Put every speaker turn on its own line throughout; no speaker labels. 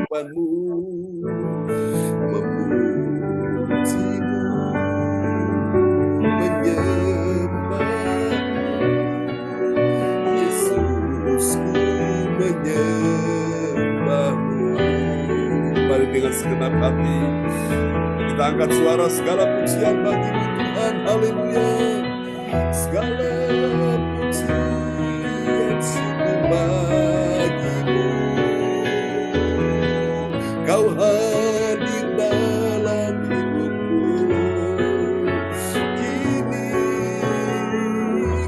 hadapan-Mu, memujimu, menyembah-Mu. Yesusku menyembah-Mu. Mari dengan segenap hati kita angkat suara segala pujian bagi-Mu Tuhan. Haleluya. Segala pujian syukur bagi-Mu. Kau hadir dalam hidupku. Kini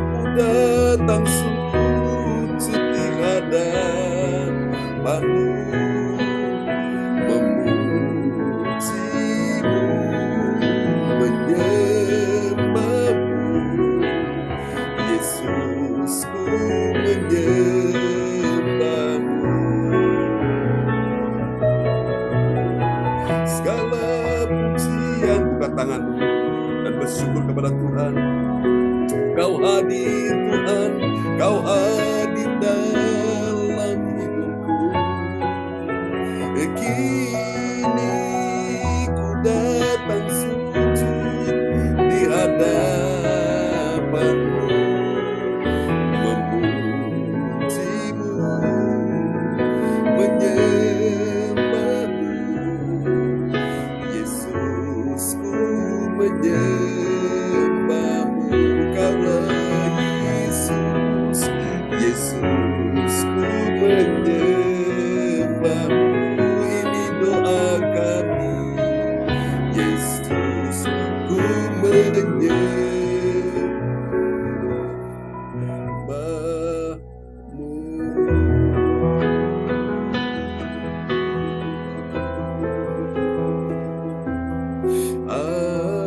ku datang sujud di hadapan-Mu, memujimu, menyembah-Mu. Yesusku menyembah-Mu. Segala pujian, buka tanganmu dan bersyukur kepada Tuhan. Kau hadir Tuhan, Kau hadir dalam hidupku. Kini ku datang sujud di hadapan-Mu, memujimu, menyembah-Mu. Yesusku menyembah-Mu. Kaulah Yesus, Yesusku menyembah-Mu. Ini doa kami, Yesusku menyembah-Mu.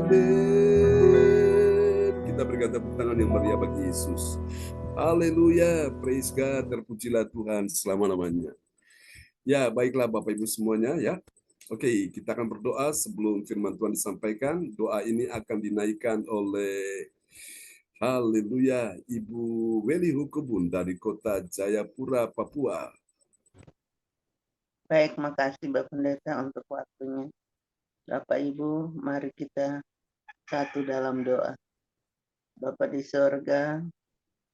Amin. Kita berikan tepuk tangan yang meriah bagi Yesus. Haleluya, praise God, terpujilah Tuhan selama-lamanya. Ya, baiklah Bapak Ibu semuanya ya. Oke, kita akan berdoa sebelum firman Tuhan disampaikan. Doa ini akan dinaikkan oleh haleluya, Ibu Weli Hukubun dari kota Jayapura, Papua.
Baik, makasih Bapak Pendeta untuk waktunya. Bapak Ibu, mari kita satu dalam doa. Bapa di sorga,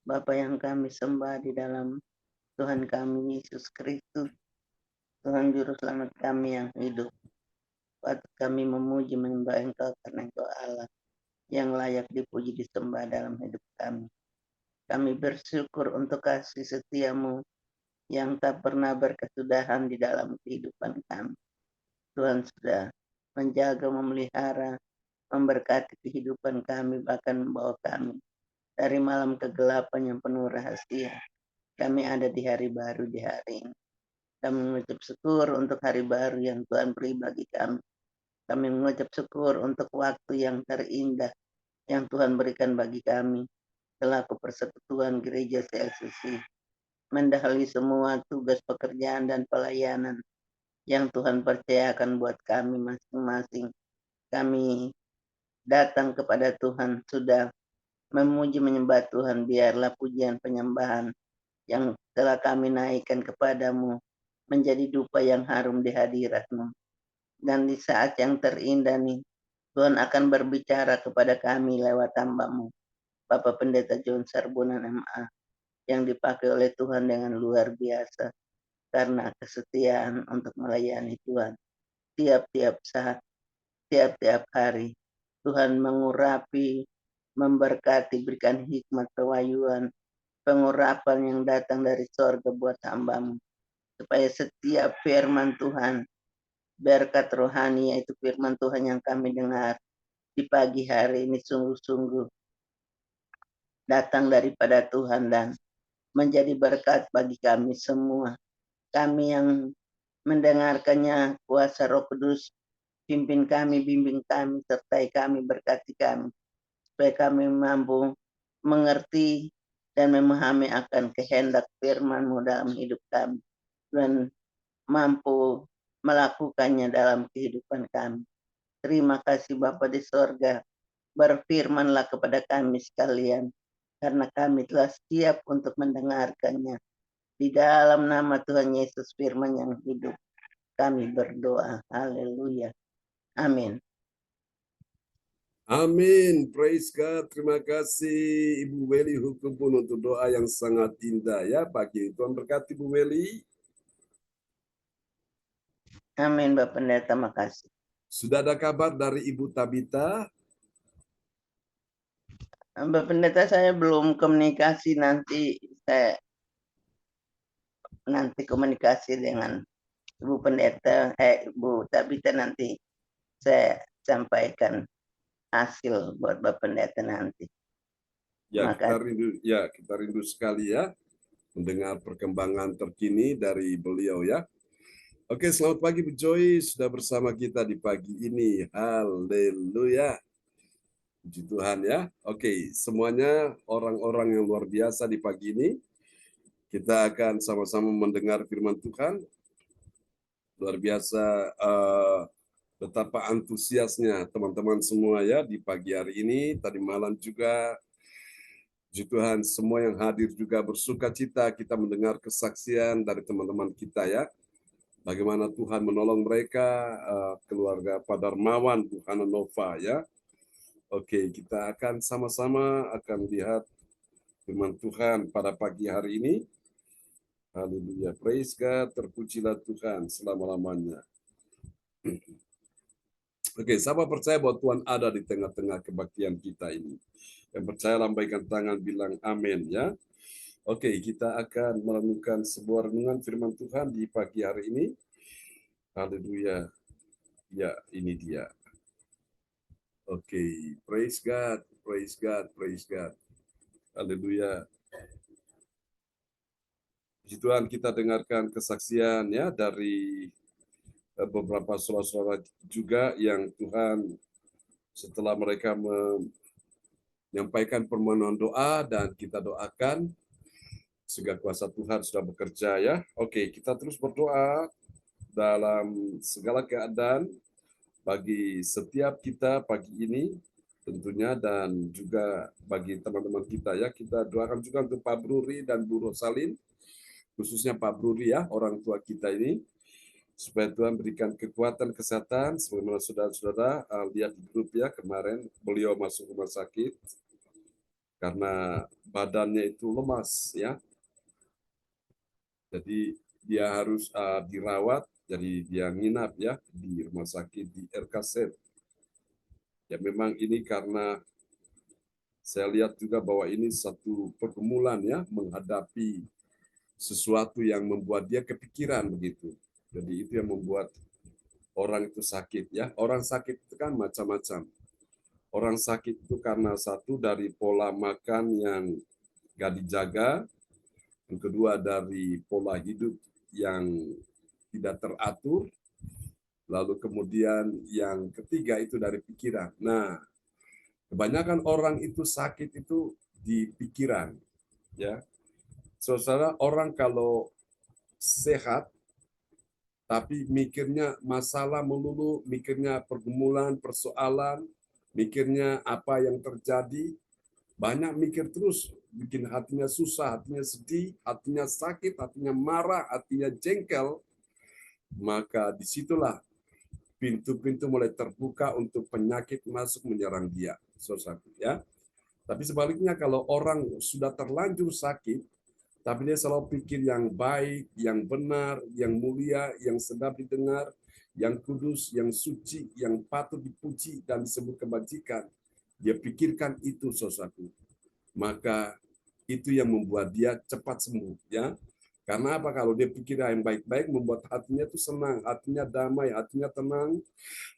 Bapa yang kami sembah di dalam Tuhan kami Yesus Kristus, Tuhan Juru Selamat kami yang hidup. Patut kami memuji menyembah Engkau karena Engkau Allah yang layak dipuji disembah dalam hidup kami. Kami bersyukur untuk kasih setiamu yang tak pernah berkesudahan di dalam kehidupan kami. Tuhan sudah menjaga, memelihara, memberkati kehidupan kami, bahkan membawa kami dari malam kegelapan yang penuh rahasia. Kami ada di hari baru di hari ini. Kami mengucap syukur untuk hari baru yang Tuhan beri bagi kami. Kami mengucap syukur untuk waktu yang terindah yang Tuhan berikan bagi kami selaku persekutuan gereja CLCC, mendahului semua tugas pekerjaan dan pelayanan yang Tuhan percayakan buat kami masing-masing. Kami datang kepada Tuhan sudah memuji menyembah Tuhan, biarlah pujian penyembahan yang telah kami naikkan kepadamu menjadi dupa yang harum di hadirat-Mu. Dan di saat yang terindah nih, Tuhan akan berbicara kepada kami lewat hamba-Mu, Bapak Pendeta John Sarbunan MA, yang dipakai oleh Tuhan dengan luar biasa karena kesetiaan untuk melayani Tuhan. Tiap-tiap saat, tiap-tiap hari, Tuhan mengurapi, memberkati, berikan hikmat, pewahyuan, pengurapan yang datang dari sorga buat hamba-Mu, supaya setiap firman Tuhan, berkat rohani, yaitu firman Tuhan yang kami dengar di pagi hari ini sungguh-sungguh datang daripada Tuhan dan menjadi berkat bagi kami semua. Kami yang mendengarkannya, kuasa Roh Kudus pimpin kami, bimbing kami, sertai kami, berkati kami, supaya kami mampu mengerti dan memahami akan kehendak firman-Mu dalam hidup kami, dan mampu melakukannya dalam kehidupan kami. Terima kasih Bapa di sorga, berfirmanlah kepada kami sekalian, karena kami telah siap untuk mendengarkannya. Di dalam nama Tuhan Yesus firman yang hidup. kami berdoa. Haleluya. Amin.
Amin. Praise God. Terima kasih Ibu Weli Hukum untuk doa yang sangat indah ya pagi. Tuhan berkati Ibu Weli.
Amin Bapak Pendeta, makasih.
Sudah ada kabar dari Ibu Tabita?
Bapak Pendeta, saya belum komunikasi, nanti saya komunikasi dengan Ibu Pendeta, Ibu Tabita, nanti saya sampaikan hasil buat Bapak Pendeta nanti.
Ya,
Makasih.
kita rindu sekali ya mendengar perkembangan terkini dari beliau ya. Oke, selamat pagi Bu Joy, sudah bersama kita di pagi ini. Haleluya. Puji Tuhan ya. Oke, semuanya orang-orang yang luar biasa di pagi ini. Kita akan sama-sama mendengar firman Tuhan. Luar biasa betapa antusiasnya teman-teman semua ya di pagi hari ini. Tadi malam juga, puji Tuhan, semua yang hadir juga bersuka cita kita mendengar kesaksian dari teman-teman kita ya. Bagaimana Tuhan menolong mereka, keluarga Pak Darmawan, Bu Hana Nova ya. Oke, kita akan sama-sama akan lihat firman Tuhan pada pagi hari ini. Haleluya, praise God, terpujilah Tuhan selama-lamanya. Oke, siapa percaya bahwa Tuhan ada di tengah-tengah kebaktian kita ini? Yang percaya lambaikan tangan bilang amin ya. Oke, kita akan merenungkan sebuah renungan firman Tuhan di pagi hari ini. Haleluya. Ya, ini dia. Oke, praise God, praise God, praise God. Haleluya. Puji Tuhan, kita dengarkan kesaksian ya dari beberapa saudara-saudara juga yang Tuhan setelah mereka menyampaikan permohonan doa dan kita doakan sehingga kuasa Tuhan sudah bekerja ya. Oke, kita terus berdoa dalam segala keadaan bagi setiap kita pagi ini tentunya dan juga bagi teman-teman kita ya. Kita doakan juga untuk Pak Bruri dan Bu Rosalin, khususnya Pak Bruri ya, orang tua kita ini, supaya Tuhan berikan kekuatan kesehatan sebagaimana saudara-saudara lihat di grup ya kemarin beliau masuk rumah sakit karena badannya itu lemas ya. Jadi dia harus dirawat, jadi dia nginap ya di rumah sakit di RKZ. Ya memang ini karena saya lihat juga bahwa ini satu pergumulan ya menghadapi sesuatu yang membuat dia kepikiran begitu. Jadi itu yang membuat orang itu sakit ya. Orang sakit itu kan macam-macam. Orang sakit itu karena satu dari pola makan yang gak dijaga, yang kedua dari pola hidup yang tidak teratur, lalu kemudian yang ketiga itu dari pikiran. Nah, kebanyakan orang itu sakit itu di pikiran, ya. Saudara, orang kalau sehat tapi mikirnya masalah melulu, mikirnya pergumulan, persoalan, mikirnya apa yang terjadi, banyak mikir terus, bikin hatinya susah, hatinya sedih, hatinya sakit, hatinya marah, hatinya jengkel, maka disitulah pintu-pintu mulai terbuka untuk penyakit masuk menyerang dia. Ya. Tapi sebaliknya kalau orang sudah terlanjur sakit, tapi dia selalu pikir yang baik, yang benar, yang mulia, yang sedap didengar, yang kudus, yang suci, yang patut dipuji dan disebut kebajikan. Dia pikirkan itu sesuatu. Maka itu yang membuat dia cepat sembuh. Ya. Karena apa? Kalau dia pikir yang baik-baik, membuat hatinya itu senang, hatinya damai, hatinya tenang,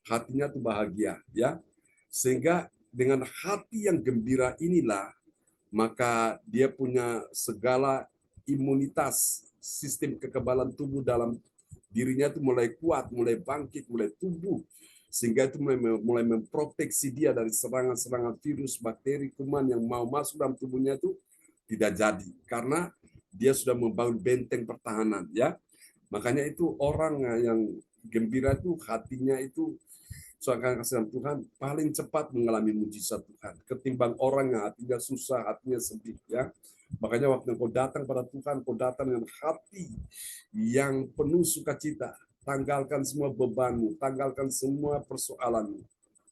hatinya itu bahagia. Ya. Sehingga dengan hati yang gembira inilah, maka dia punya segala imunitas, sistem kekebalan tubuh dalam dirinya itu mulai kuat, mulai bangkit, mulai tumbuh. Sehingga itu mulai memproteksi dia dari serangan-serangan virus, bakteri, kuman yang mau masuk dalam tubuhnya itu tidak jadi. Karena dia sudah membangun benteng pertahanan. Ya, makanya itu orang yang gembira itu hatinya itu soal kasihan Tuhan paling cepat mengalami mujizat Tuhan ketimbang orang yang hatinya susah, hatinya sedih ya. Makanya waktu kau datang pada Tuhan, kau datang dengan hati yang penuh sukacita. tanggalkan semua bebanmu, tanggalkan semua persoalanmu.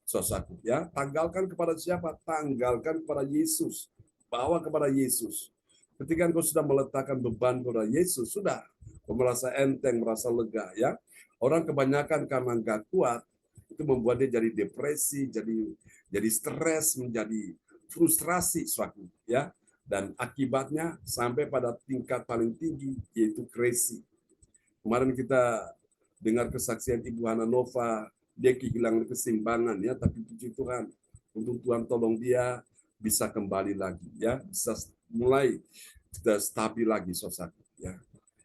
Saudaraku, ya, tanggalkan kepada siapa? Tanggalkan kepada Yesus. Bawa kepada Yesus. Ketika engkau sudah meletakkan beban kepada Yesus, sudah, kau merasa enteng, merasa lega, ya. Orang kebanyakan karena nggak kuat, itu membuat dia jadi depresi, jadi stres, menjadi frustrasi, suatu, ya. Dan akibatnya sampai pada tingkat paling tinggi, yaitu crazy. Kemarin kita dengar kesaksian Ibu Hana Nova, dia kehilangan keseimbangan, ya, tapi puji Tuhan, untuk Tuhan tolong dia bisa kembali lagi, ya, bisa mulai stabil lagi, saudara, ya.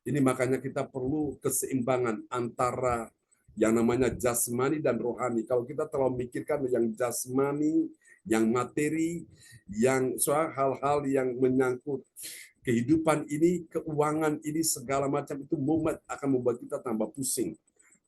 Ini makanya kita perlu keseimbangan antara yang namanya jasmani dan rohani. Kalau kita terlalu memikirkan yang jasmani, yang materi, yang soal hal-hal yang menyangkut kehidupan ini, keuangan ini, segala macam itu akan membuat kita tambah pusing.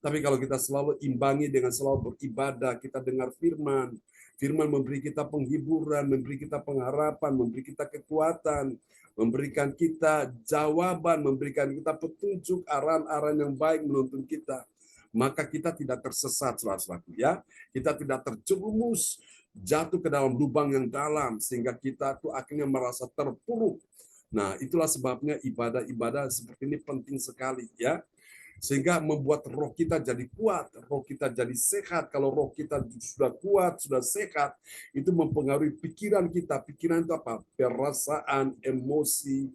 Tapi kalau kita selalu imbangi dengan selalu beribadah, kita dengar firman, firman memberi kita penghiburan, memberi kita pengharapan, memberi kita kekuatan, memberikan kita jawaban, memberikan kita petunjuk, arahan-arahan yang baik menuntun kita. Maka kita tidak tersesat, saudara-saudaraku, ya. Kita tidak terjerumus, jatuh ke dalam lubang yang dalam, sehingga kita tuh akhirnya merasa terpuruk. Nah, itulah sebabnya ibadah-ibadah seperti ini penting sekali, ya. Sehingga membuat roh kita jadi kuat, roh kita jadi sehat. Kalau roh kita sudah kuat, sudah sehat, itu mempengaruhi pikiran kita. Pikiran itu apa? Perasaan, emosi,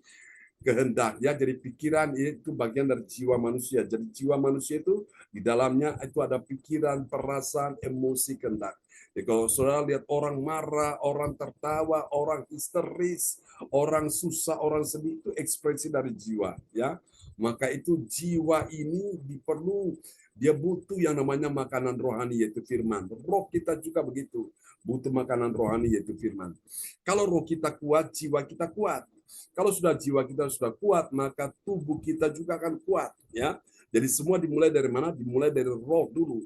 kehendak, ya. Jadi pikiran itu bagian dari jiwa manusia. Jadi jiwa manusia itu di dalamnya itu ada pikiran, perasaan, emosi, kehendak. Jadi kalau saudara lihat orang marah, orang tertawa, orang histeris, orang susah, orang sedih, itu ekspresi dari jiwa, ya. Maka itu jiwa ini dia butuh yang namanya makanan rohani, yaitu firman. Roh kita juga begitu, butuh makanan rohani, yaitu firman. Kalau roh kita kuat, jiwa kita kuat. Kalau sudah jiwa kita sudah kuat, maka tubuh kita juga akan kuat, ya. Jadi semua dimulai dari mana? Dimulai dari roh dulu.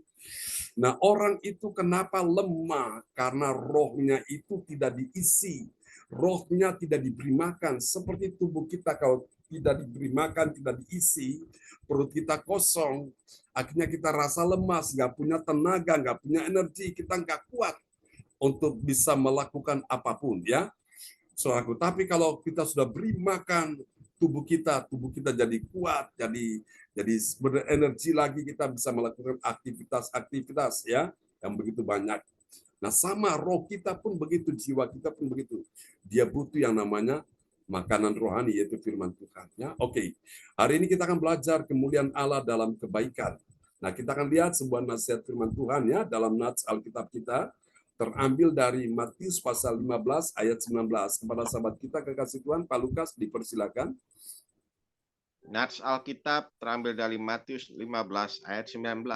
Nah, orang itu kenapa lemah? Karena rohnya itu tidak diisi. Rohnya tidak diberi makan. Seperti tubuh kita kalau tidak diberi makan, tidak diisi, perut kita kosong, akhirnya kita rasa lemas, nggak punya tenaga, nggak punya energi, kita nggak kuat untuk bisa melakukan apapun, ya. Saudaraku, tapi kalau kita sudah beri makan tubuh kita jadi kuat, jadi berenergi lagi, kita bisa melakukan aktivitas-aktivitas, ya, yang begitu banyak. Nah, sama roh kita pun begitu, jiwa kita pun begitu. Dia butuh yang namanya makanan rohani, yaitu firman Tuhan, ya. Oke. Hari ini kita akan belajar kemuliaan Allah dalam kebaikan. Nah, kita akan lihat sebuah nasihat firman Tuhan, ya, dalam nats Alkitab kita, terambil dari Matius pasal 15 ayat 19. Kepada sahabat kita kekasih Tuhan, Pak Lukas, dipersilakan.
Nats Alkitab terambil dari Matius 15 ayat 19.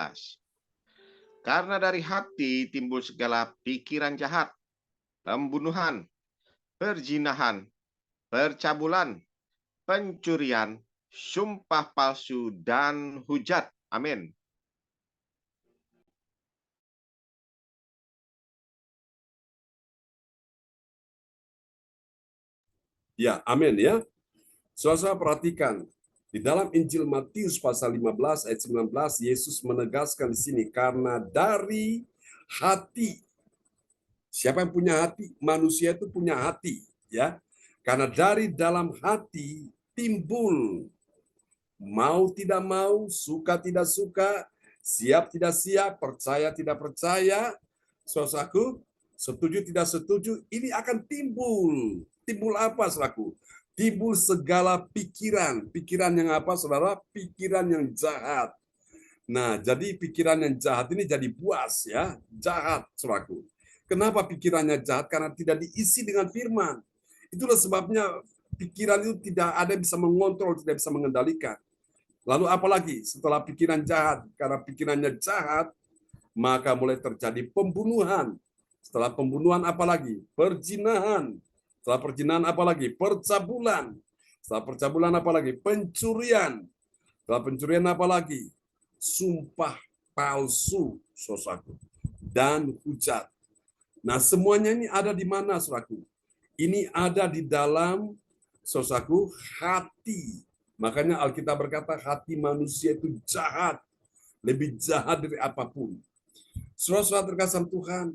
Karena dari hati timbul segala pikiran jahat, pembunuhan, perzinahan, percabulan, pencurian, sumpah palsu, dan hujat. Amin.
Ya, amin, ya. Saudara perhatikan, di dalam Injil Matius pasal 15 ayat 19, Yesus menegaskan di sini, karena dari hati. Siapa yang punya hati? Manusia itu punya hati, ya. Karena dari dalam hati timbul, mau tidak mau, suka tidak suka, siap tidak siap, percaya tidak percaya, saudaraku, setuju tidak setuju, ini akan timbul. Timbul apa, saudaraku? Timbul segala pikiran. Pikiran yang apa, saudara? Pikiran yang jahat. Nah, jadi pikiran yang jahat ini jadi buas, ya, jahat, saudaraku. Kenapa pikirannya jahat? Karena tidak diisi dengan firman. Itulah sebabnya pikiran itu tidak ada yang bisa mengontrol, tidak bisa mengendalikan. Lalu apalagi setelah pikiran jahat? Karena pikirannya jahat, maka mulai terjadi pembunuhan. Setelah pembunuhan apalagi? Perzinahan. Setelah perzinahan apalagi? Percabulan. Setelah percabulan apalagi? Pencurian. Setelah pencurian apalagi? Sumpah palsu, saudaraku, dan hujat. Nah, semuanya ini ada di mana, saudaraku? Ini ada di dalam, saudaraku, hati. Makanya Alkitab berkata hati manusia itu jahat. lebih jahat dari apapun. Saudara-saudara terkasih Tuhan,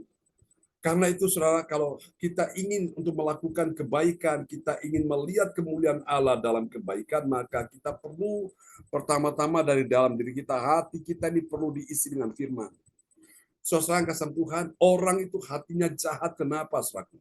karena itu saudara, kalau kita ingin untuk melakukan kebaikan, kita ingin melihat kemuliaan Allah dalam kebaikan, maka kita perlu pertama-tama dari dalam diri kita, hati kita ini perlu diisi dengan firman. Saudara kasih Tuhan, orang itu hatinya jahat, kenapa saudara?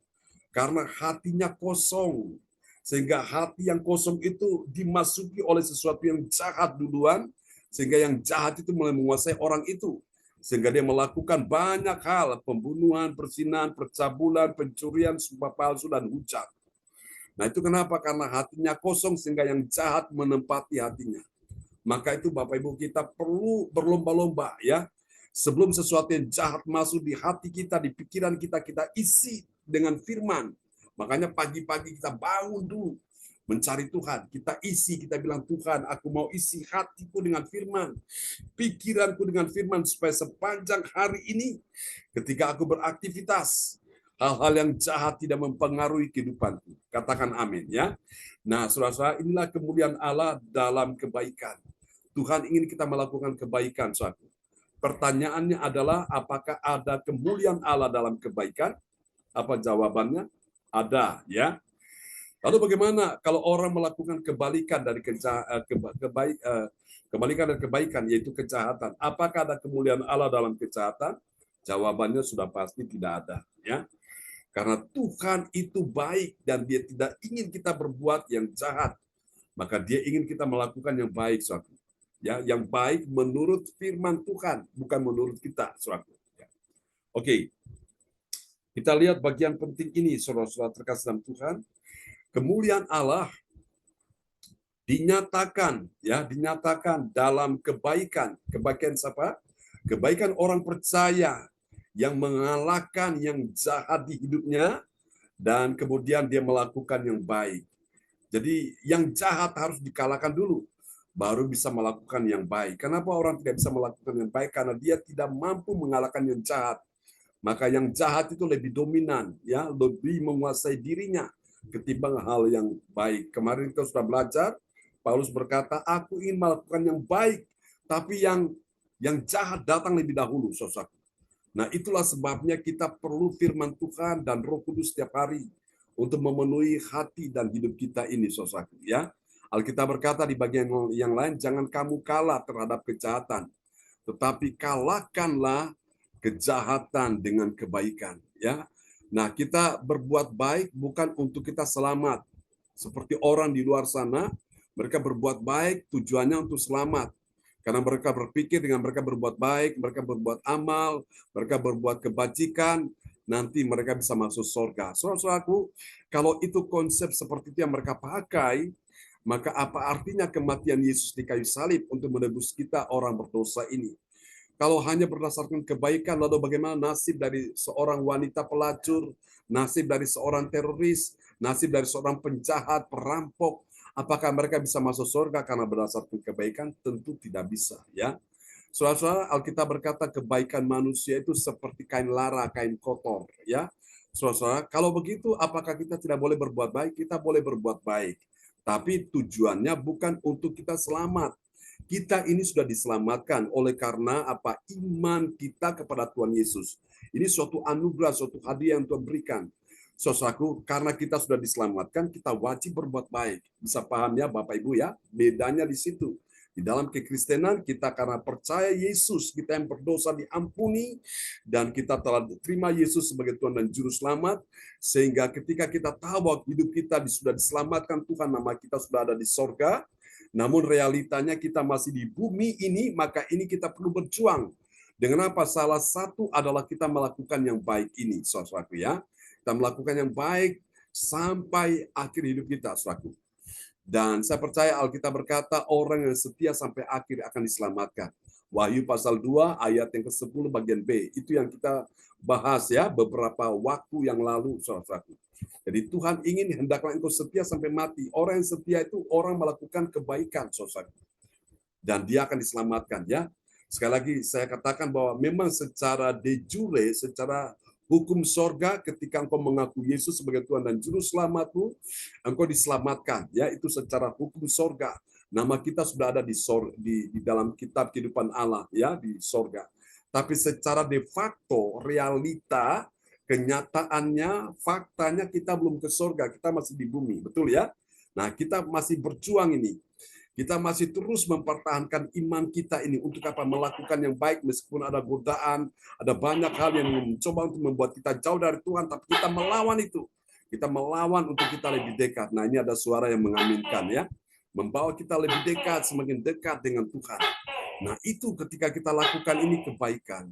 Karena hatinya kosong. Sehingga hati yang kosong itu dimasuki oleh sesuatu yang jahat duluan, sehingga yang jahat itu mulai menguasai orang itu. Sehingga dia melakukan banyak hal, pembunuhan, perzinahan, percabulan, pencurian, sumpah palsu, dan hujat. Nah itu kenapa? Karena hatinya kosong sehingga yang jahat menempati hatinya. Maka itu Bapak Ibu kita perlu berlomba-lomba ya. Sebelum sesuatu yang jahat masuk di hati kita, di pikiran kita, kita isi dengan firman. Makanya pagi-pagi kita bangun dulu, mencari Tuhan. Kita isi, kita bilang, Tuhan, aku mau isi hatiku dengan firman. Pikiranku dengan firman, supaya sepanjang hari ini, ketika aku beraktivitas, hal-hal yang jahat tidak mempengaruhi kehidupanku. Katakan amin ya. Nah, saudara-saudara, inilah kemuliaan Allah dalam kebaikan. Tuhan ingin kita melakukan kebaikan, saudara. Pertanyaannya adalah, apakah ada kemuliaan Allah dalam kebaikan? Apa jawabannya? Ada, ya. Lalu bagaimana kalau orang melakukan kebalikan dari kebalikan dari kebaikan, yaitu kejahatan? Apakah ada kemuliaan Allah dalam kejahatan? Jawabannya sudah pasti tidak ada, ya. Karena Tuhan itu baik dan Dia tidak ingin kita berbuat yang jahat. Maka Dia ingin kita melakukan yang baik, suatu. Ya, yang baik menurut firman Tuhan, bukan menurut kita, suatu. Ya. Oke. Kita lihat bagian penting ini, saudara-saudara terkasih dalam Tuhan. Kemuliaan Allah dinyatakan dalam kebaikan. Kebaikan siapa? Kebaikan orang percaya yang mengalahkan yang jahat di hidupnya dan kemudian dia melakukan yang baik. Jadi yang jahat harus dikalahkan dulu, baru bisa melakukan yang baik. Kenapa orang tidak bisa melakukan yang baik? Karena dia tidak mampu mengalahkan yang jahat. Maka yang jahat itu lebih dominan, ya, lebih menguasai dirinya ketimbang hal yang baik. Kemarin kita sudah belajar, Paulus berkata, aku ingin melakukan yang baik, tapi yang jahat datang lebih dahulu, saudara. Nah, itulah sebabnya kita perlu firman Tuhan dan Roh Kudus setiap hari untuk memenuhi hati dan hidup kita ini, saudara. Ya, Alkitab berkata di bagian yang lain, jangan kamu kalah terhadap kejahatan, tetapi kalahkanlah kejahatan dengan kebaikan, ya. Nah, kita berbuat baik bukan untuk kita selamat. Seperti orang di luar sana, mereka berbuat baik tujuannya untuk selamat. Karena mereka berpikir dengan mereka berbuat baik, mereka berbuat amal, mereka berbuat kebajikan, nanti mereka bisa masuk surga. Saudara-saudaraku, kalau itu konsep seperti itu yang mereka pakai, maka apa artinya kematian Yesus di kayu salib untuk menebus kita orang berdosa ini? Kalau hanya berdasarkan kebaikan, lalu bagaimana nasib dari seorang wanita pelacur, nasib dari seorang teroris, nasib dari seorang penjahat, perampok, apakah mereka bisa masuk surga karena berdasarkan kebaikan? Tentu tidak bisa, ya. Saudara-saudara, Alkitab berkata kebaikan manusia itu seperti kain lara, kain kotor, ya. Saudara-saudara, kalau begitu apakah kita tidak boleh berbuat baik? Kita boleh berbuat baik. Tapi tujuannya bukan untuk kita selamat. Kita ini sudah diselamatkan oleh karena apa? Iman kita kepada Tuhan Yesus. Ini suatu anugerah, suatu hadiah yang Tuhan berikan. Saudaraku, karena kita sudah diselamatkan, kita wajib berbuat baik. Bisa paham ya Bapak Ibu ya? Bedanya di situ. Di dalam kekristenan, kita karena percaya Yesus, kita yang berdosa diampuni, dan kita telah terima Yesus sebagai Tuhan dan Juru Selamat, sehingga ketika kita tahu bahwa hidup kita sudah diselamatkan Tuhan, nama kita sudah ada di sorga, namun realitanya kita masih di bumi ini, maka ini kita perlu berjuang. Dengan apa? Salah satu adalah kita melakukan yang baik ini, saudaraku ya. Kita melakukan yang baik sampai akhir hidup kita, saudaraku. Dan saya percaya Alkitab berkata orang yang setia sampai akhir akan diselamatkan. Wahyu pasal 2 ayat yang ke-10 bagian B. Itu yang kita bahas ya beberapa waktu yang lalu, saudaraku. Jadi Tuhan ingin hendaklah engkau setia sampai mati. Orang yang setia itu orang melakukan kebaikan, saudara. Dan dia akan diselamatkan ya. Sekali lagi saya katakan bahwa memang secara de jure, secara hukum sorga, ketika engkau mengaku Yesus sebagai Tuhan dan Juru Selamatmu, engkau diselamatkan. Ya, itu secara hukum sorga. Nama kita sudah ada di dalam kitab kehidupan Allah, ya, di sorga. Tapi secara de facto, realita, kenyataannya, faktanya kita belum ke sorga, kita masih di bumi, betul ya? Nah, kita masih berjuang ini. Kita masih terus mempertahankan iman kita ini untuk apa? Melakukan yang baik meskipun ada godaan, ada banyak hal yang mencoba untuk membuat kita jauh dari Tuhan, tapi kita melawan itu. Kita melawan untuk kita lebih dekat. Nah, ini ada suara yang mengaminkan ya. Membawa kita lebih dekat, semakin dekat dengan Tuhan. Nah, itu ketika kita lakukan ini kebaikan.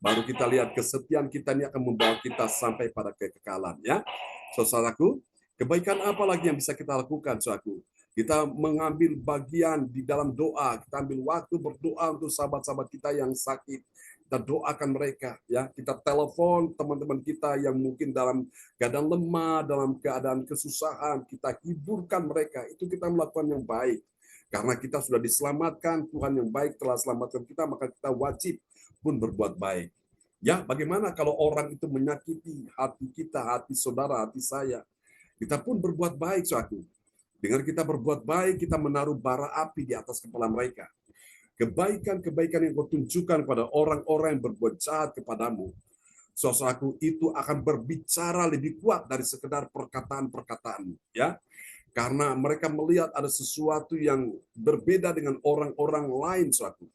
Baru kita lihat kesetiaan kita ini akan membawa kita sampai pada kekekalan ya. Saudaraku, kebaikan apa lagi yang bisa kita lakukan, saudaraku? Kita mengambil bagian di dalam doa, kita ambil waktu berdoa untuk sahabat-sahabat kita yang sakit. Kita doakan mereka, ya. Kita telepon teman-teman kita yang mungkin dalam keadaan lemah, dalam keadaan kesusahan, kita hiburkan mereka. Itu kita melakukan yang baik. Karena kita sudah diselamatkan, Tuhan yang baik telah selamatkan kita, maka kita wajib pun berbuat baik. Ya, bagaimana kalau orang itu menyakiti hati kita, hati saudara, hati saya? Kita pun berbuat baik, saudaraku. Dengan kita berbuat baik, kita menaruh bara api di atas kepala mereka. Kebaikan-kebaikan yang kau tunjukkan pada orang-orang yang berbuat jahat kepadamu, saudaraku, itu akan berbicara lebih kuat dari sekedar perkataan-perkataan, ya. Karena mereka melihat ada sesuatu yang berbeda dengan orang-orang lain, saudaraku.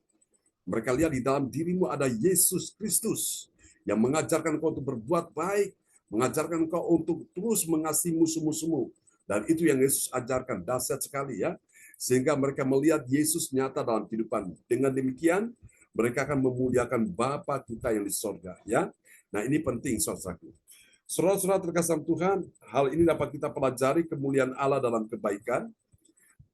Mereka lihat di dalam dirimu ada Yesus Kristus yang mengajarkan kau untuk berbuat baik, mengajarkan kau untuk terus mengasihi musuh-musuhmu. Dan itu yang Yesus ajarkan, dahsyat sekali ya. Sehingga mereka melihat Yesus nyata dalam kehidupan. Dengan demikian, mereka akan memuliakan Bapa kita yang di sorga. Ya. Nah, ini penting, saudaraku. Saudara-saudara terkasih Tuhan, hal ini dapat kita pelajari kemuliaan Allah dalam kebaikan.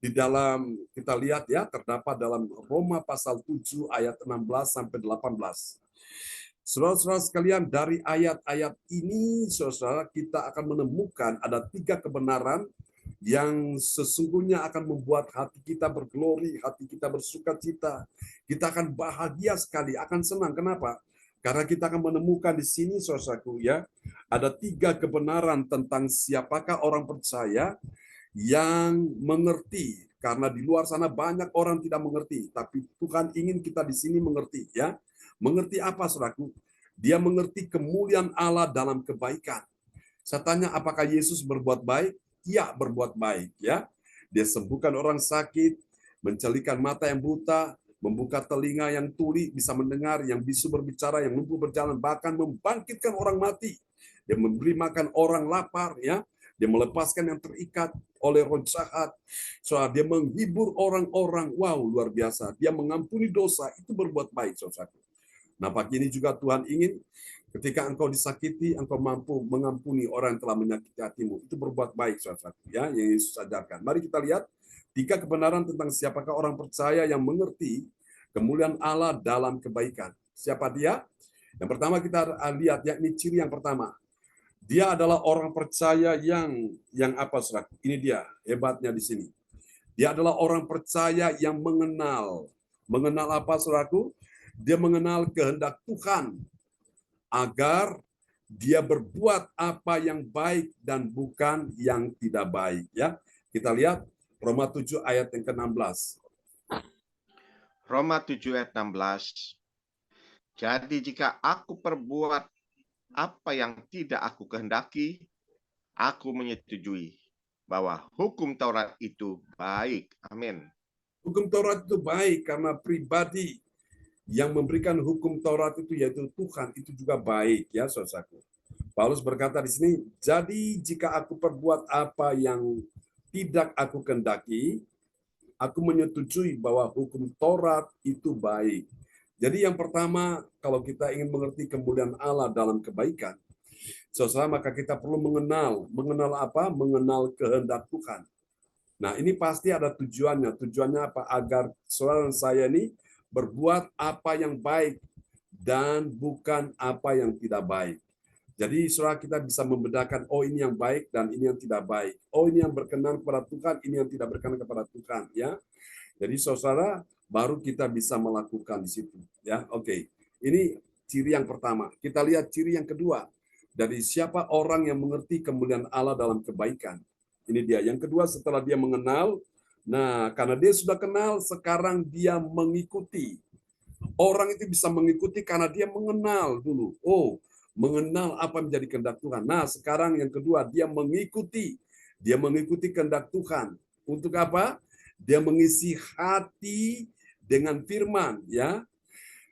Di dalam, kita lihat ya, terdapat dalam Roma pasal 7 ayat 16 sampai 18. Saudara-saudara sekalian, dari ayat-ayat ini, saudara, kita akan menemukan ada 3 kebenaran yang sesungguhnya akan membuat hati kita berglori, hati kita bersukacita. Kita akan bahagia sekali, akan senang. Kenapa? Karena kita akan menemukan di sini, saudaraku, ya, ada 3 kebenaran tentang siapakah orang percaya yang mengerti. Karena di luar sana banyak orang tidak mengerti, tapi Tuhan ingin kita di sini mengerti, ya. Mengerti apa, saudaraku? Dia mengerti kemuliaan Allah dalam kebaikan. Saya tanya, apakah Yesus berbuat baik? Iya, berbuat baik, ya. Dia sembuhkan orang sakit, mencelikan mata yang buta, membuka telinga yang tuli, bisa mendengar, yang bisu berbicara, yang lumpuh berjalan, bahkan membangkitkan orang mati. Dia memberi makan orang lapar, ya. Dia melepaskan yang terikat oleh roh jahat. Soal dia menghibur orang-orang, wow, luar biasa. Dia mengampuni dosa, itu berbuat baik, saudara. Nah, pagi ini juga Tuhan ingin ketika engkau disakiti, engkau mampu mengampuni orang yang telah menyakiti hatimu. Itu berbuat baik, saudara. Ya, yang Yesus ajarkan. Mari kita lihat 3 kebenaran tentang siapakah orang percaya yang mengerti kemuliaan Allah dalam kebaikan. Siapa dia? Yang pertama kita lihat, yakni ciri yang pertama. Dia adalah orang percaya yang apa, saudara? Ini dia hebatnya di sini. Dia adalah orang percaya yang mengenal. Mengenal apa, saudaraku? Dia mengenal kehendak Tuhan agar dia berbuat apa yang baik dan bukan yang tidak baik. Ya, kita lihat Roma 7 ayat yang ke-16.
Roma 7 ayat 16. Jadi jika aku perbuat apa yang tidak aku kehendaki, aku menyetujui bahwa hukum Taurat itu baik. Amin.
Hukum Taurat itu baik karena pribadi yang memberikan hukum Taurat itu yaitu Tuhan, itu juga baik ya, saudaraku. Paulus berkata di sini, jadi jika aku perbuat apa yang tidak aku kehendaki, aku menyetujui bahwa hukum Taurat itu baik. Jadi yang pertama, kalau kita ingin mengerti kemuliaan Allah dalam kebaikan, saudara, maka kita perlu mengenal apa? Mengenal kehendak Tuhan. Nah, ini pasti ada tujuannya. Tujuannya apa? Agar saudara dan saya ini berbuat apa yang baik dan bukan apa yang tidak baik. Jadi saudara, kita bisa membedakan, oh ini yang baik dan ini yang tidak baik. Oh ini yang berkenan kepada Tuhan, ini yang tidak berkenan kepada Tuhan, ya. Jadi saudara, baru kita bisa melakukan di situ, ya. Oke. Ini ciri yang pertama. Kita lihat ciri yang kedua. Dari siapa orang yang mengerti kemuliaan Allah dalam kebaikan. Ini dia. Yang kedua, setelah dia mengenal Nah, karena dia sudah kenal, sekarang dia mengikuti. Orang itu bisa mengikuti karena dia mengenal dulu. Oh, mengenal apa yang menjadi kehendak Tuhan. Nah, sekarang yang kedua, dia mengikuti. Dia mengikuti kehendak Tuhan. Untuk apa? Dia mengisi hati dengan firman, ya,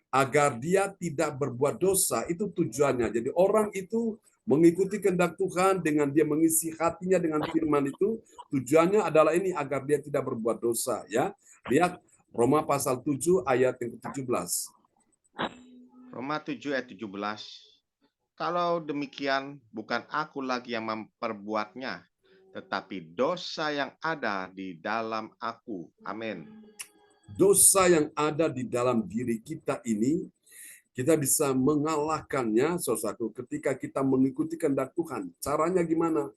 agar dia tidak berbuat dosa. Itu tujuannya. Jadi orang itu mengikuti kehendak Tuhan dengan dia mengisi hatinya dengan firman itu, tujuannya adalah ini, agar dia tidak berbuat dosa, ya. Lihat Roma pasal 7 ayat yang ke-17.
Roma 7 ayat 17. Kalau demikian, bukan aku lagi yang memperbuatnya, tetapi dosa yang ada di dalam aku. Amin.
Dosa yang ada di dalam diri kita ini, kita bisa mengalahkannya, saudaraku, ketika kita mengikuti kehendak Tuhan. Caranya gimana?